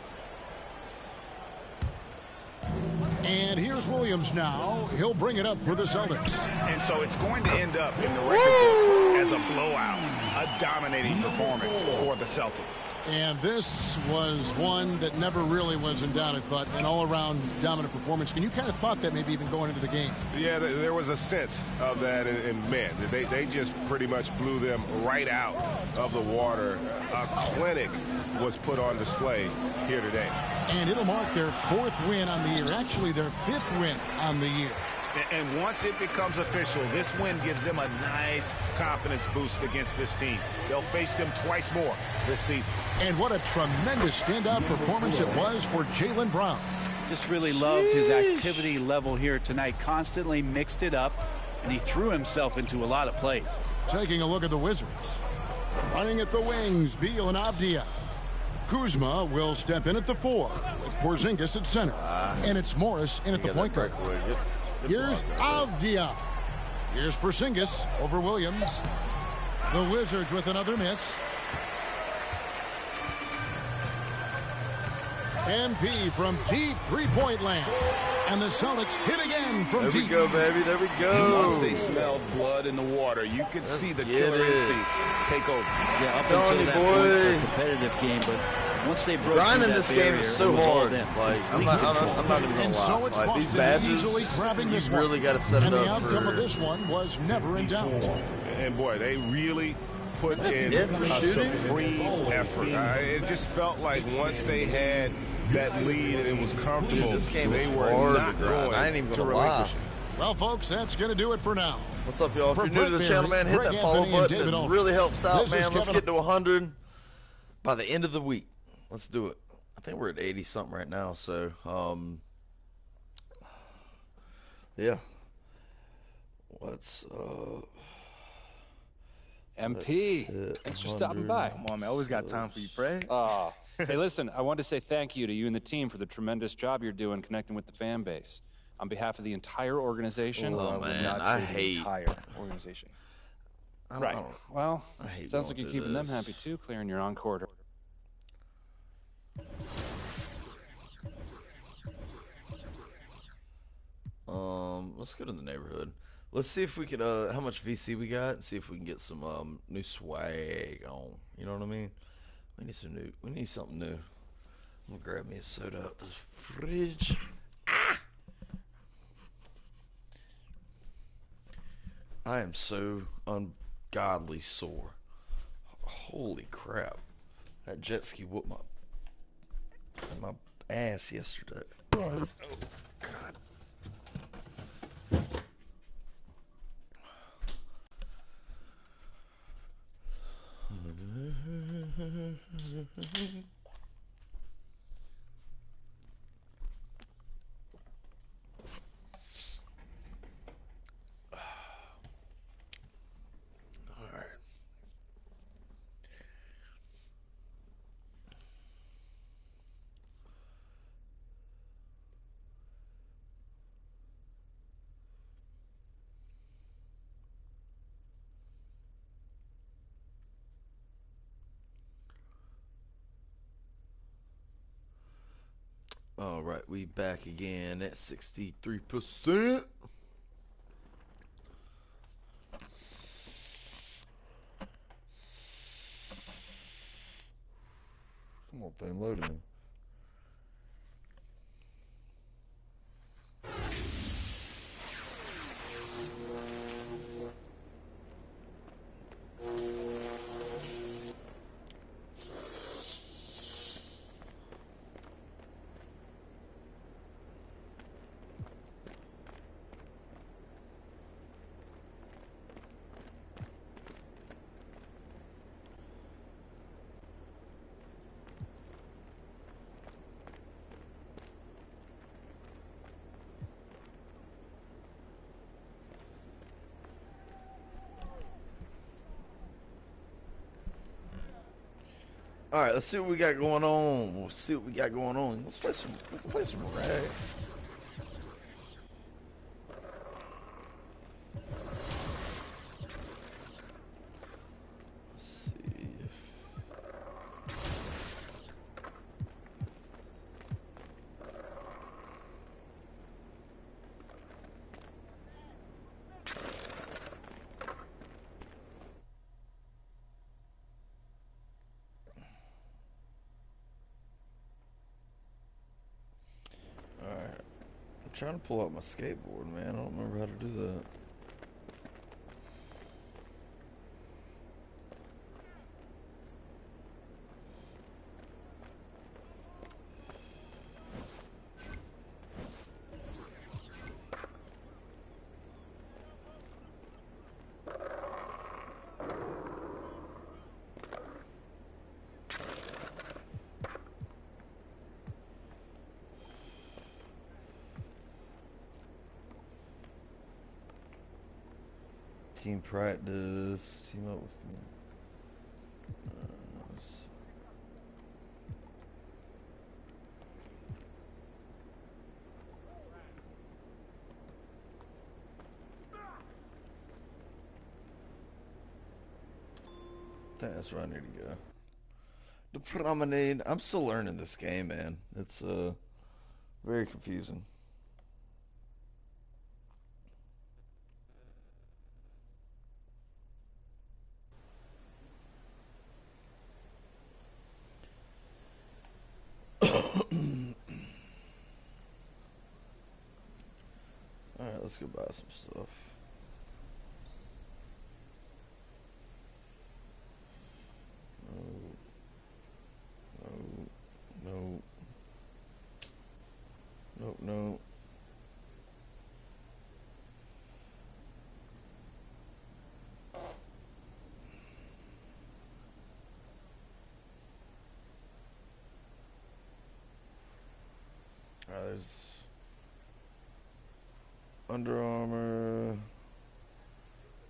And here's Williams now. He'll bring it up for the Celtics. And so it's going to end up in the record books as a blowout, a dominating performance for the Celtics. And this was one that never really was in doubt, I thought, an all-around dominant performance. And you kind of thought that maybe even going into the game. Yeah, there was a sense of that, and man, they just pretty much blew them right out of the water. A clinic was put on display here today. And it'll mark their 4th win on the year, actually their 5th win on the year. And once it becomes official, this win gives them a nice confidence boost against this team. They'll face them twice more this season. And what a tremendous standout performance it was for Jaylen Brown. Just really loved his activity level here tonight. Constantly mixed it up, and he threw himself into a lot of plays. Taking a look at the Wizards. Running at the wings, Beal and Avdia. Kuzma will step in at the 4 with Porzingis at center. And it's Morris in at the point guard. Here's Avdia. Here's Porzingis over Williams. The Wizards with another miss. MP from deep three-point land. And the Celtics hit again from deep. There we go, baby. There we go. Once they smelled blood in the water, you could see the killer instinct take over. Yeah, up until that point, a competitive game, but once they broke grinding through that this barrier, game is so it was all hard. them. Like I'm not even gonna And so lie. it's Like, these Boston badges, easily grabbing this you really one. got to set it and up the outcome for. of this one was never in doubt. And boy, they really put in it for a shooting? supreme effort. It just felt like once they had that lead and it was comfortable, Dude, this game they is were hard not to grind. going I ain't even to gonna lie. relinquish it. Well, folks, that's going to do it for now. What's up, y'all? If For you're new to the Brett channel, Barry, man, hit Greg that follow Anthony, and button. David It Aldridge. really helps out, This is man. Let's Kevin- get to 100 by the end of the week. Let's do it. I think we're at 80 something right now. So, Yeah. What's up? MP, thanks for stopping by. Come on, man. Always got time for you, Fred. Hey, listen, I wanted to say thank you to you and the team for the tremendous job you're doing connecting with the fan base. On behalf of the entire organization. I hate the entire organization. Right. Well, I hate sounds like going you're through keeping them this. happy too, clearing your on-court. Let's go to the neighborhood. Let's see if we could how much VC we got and see if we can get some new swag on. You know what I mean? We need something new. I'm gonna grab me a soda out of this fridge. I am so ungodly sore. Holy crap. That jet ski whooped my ass yesterday. Oh, God. All right, we back again at 63%. Come on, thing loading. All right, let's see what we got going on. Let's play some rag. Let's see. I'm trying to pull out my skateboard, man. I don't remember how to do that. Team practice. Team up with me. I think that's where I need to go. The promenade. I'm still learning this game, man. It's very confusing. Alright, let's go buy some stuff. No. There's... Under Armour,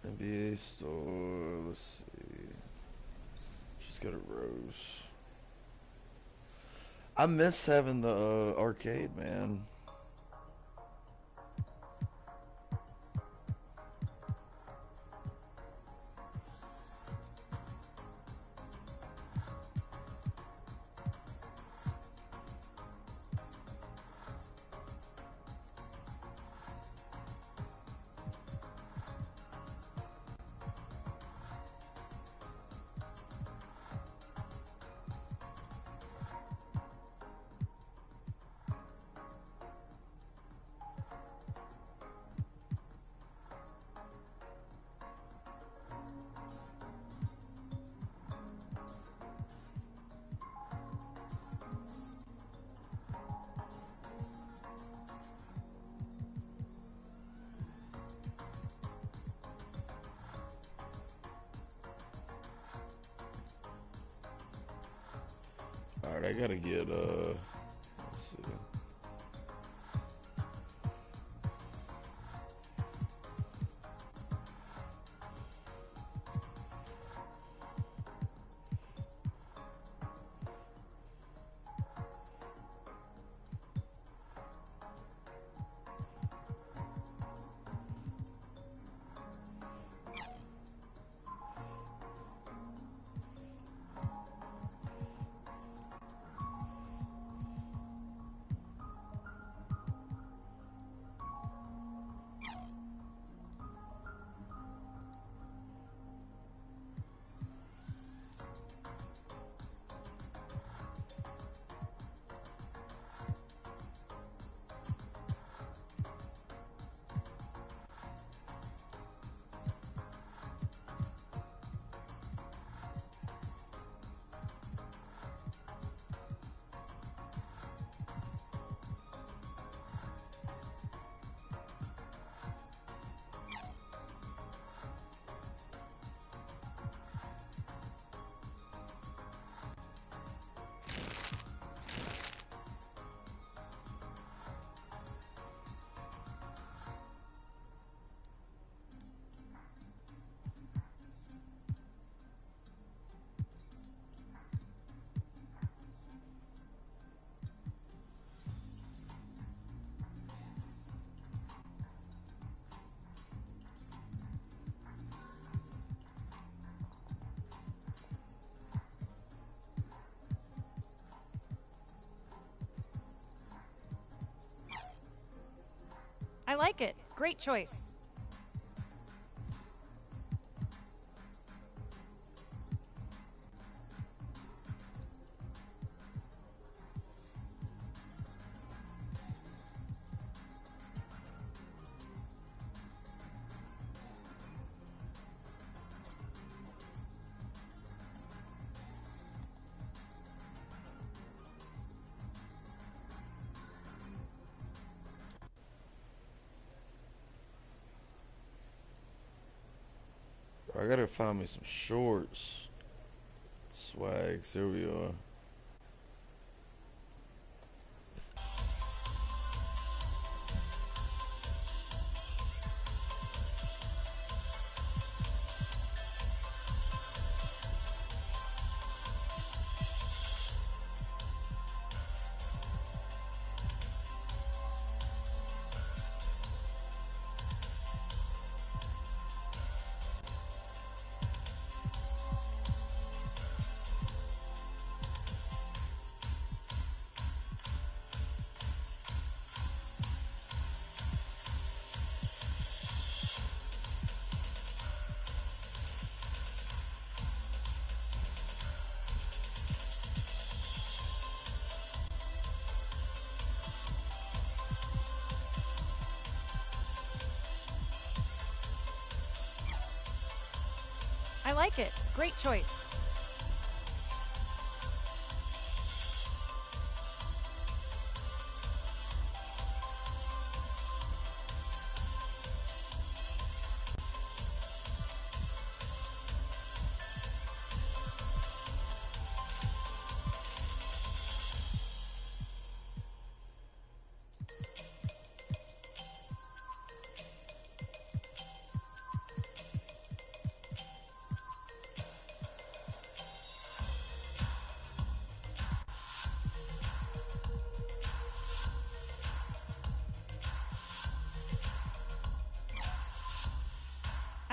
NBA store. Let's see. Just got a Rose. I miss having the arcade, man. Alright, I gotta get, let's see. I like it. Great choice. I gotta find me some shorts. Swags, there we are. I like it. Great choice.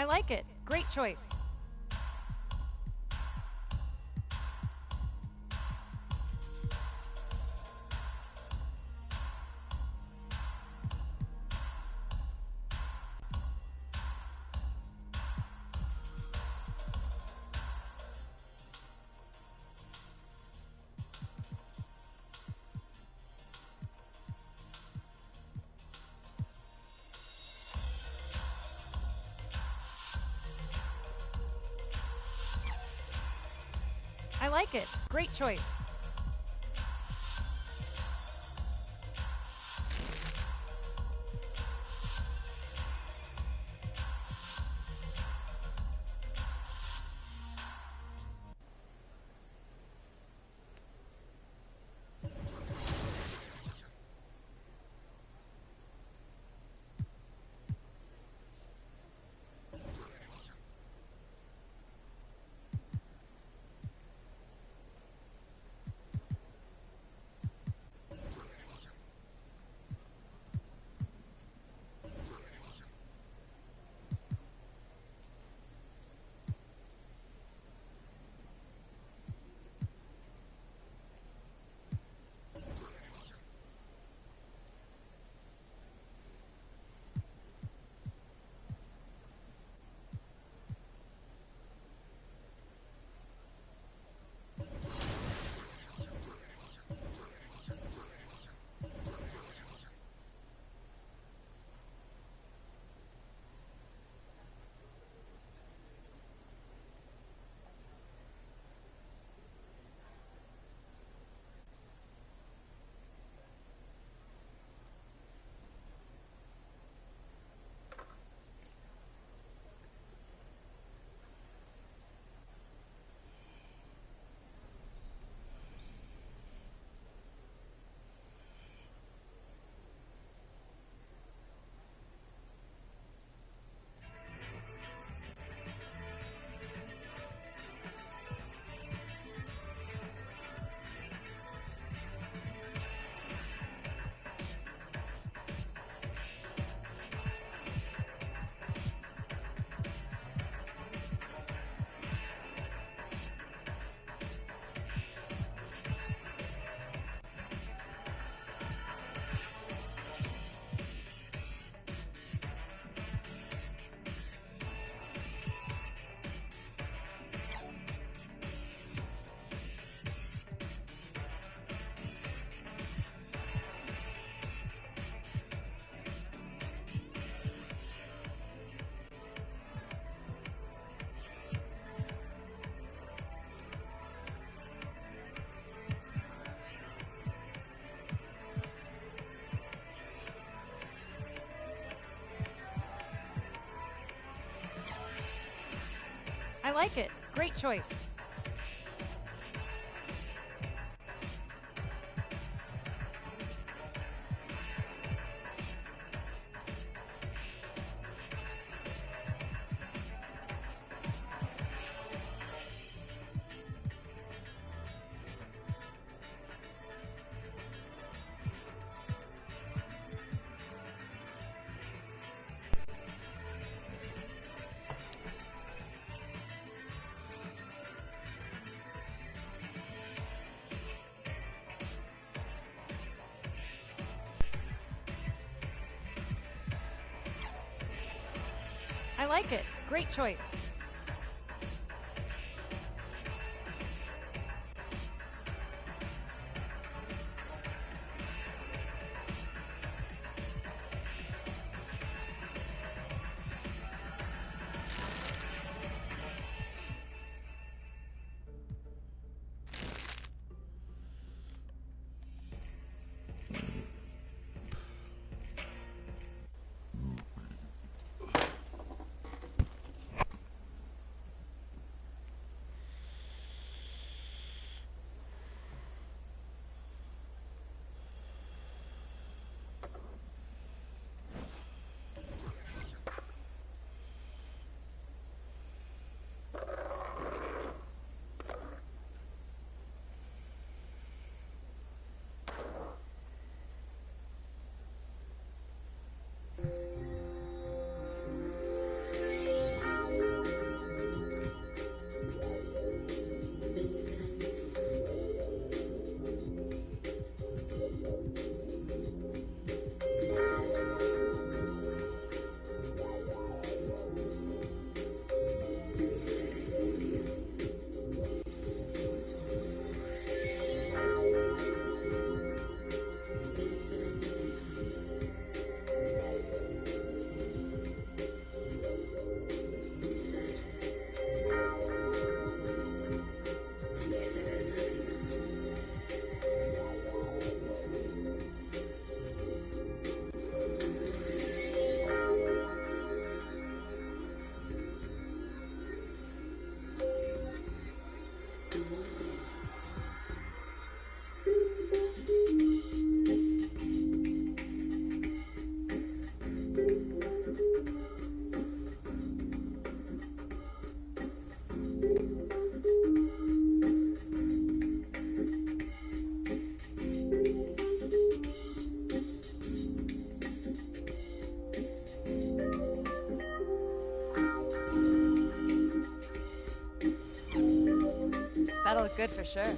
like it. Great choice. I like it. Great choice. I like it. Great choice. I like it. Great choice. good for sure.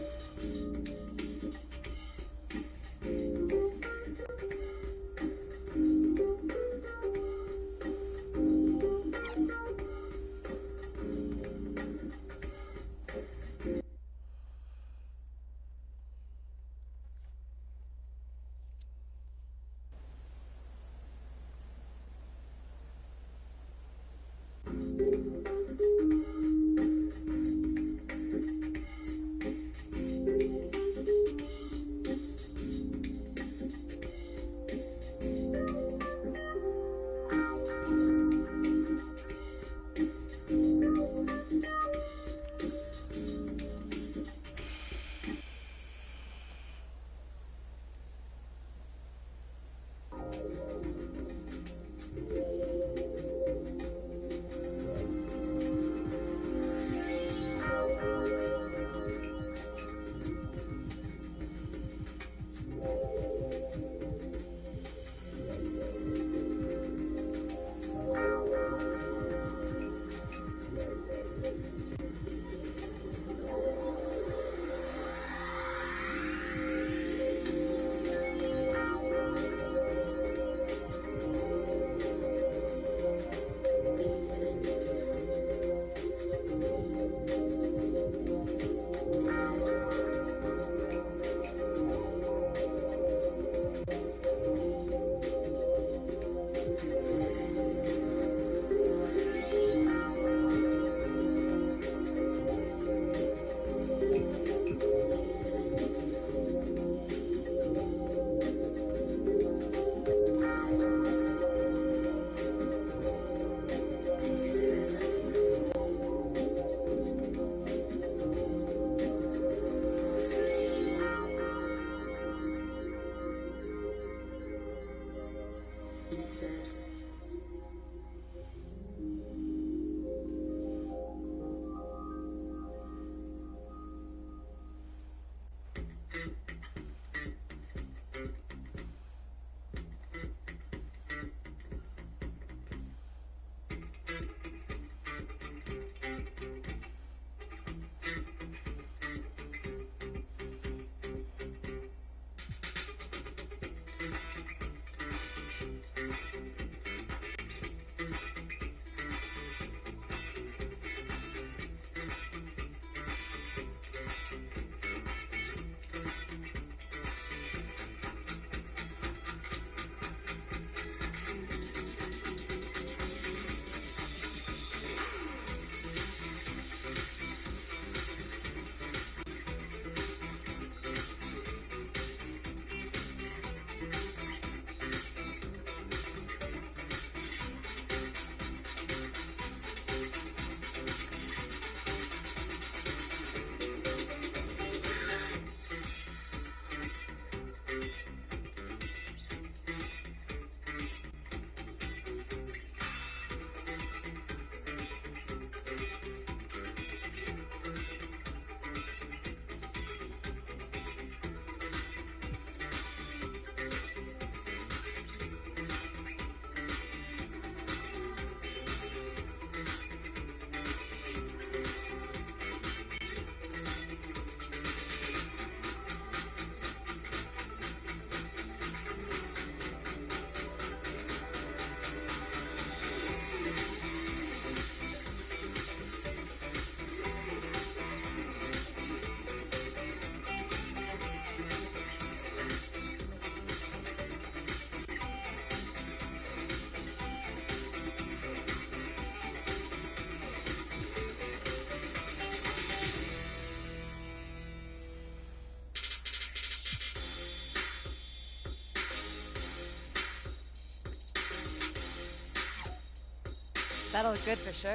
That'll look good for sure.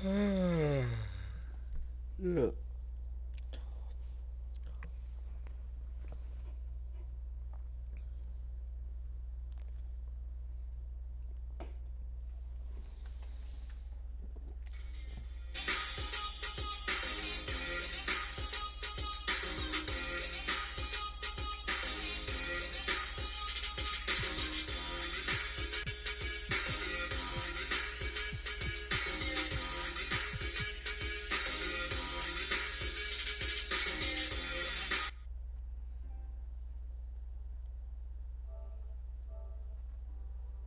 Hmm.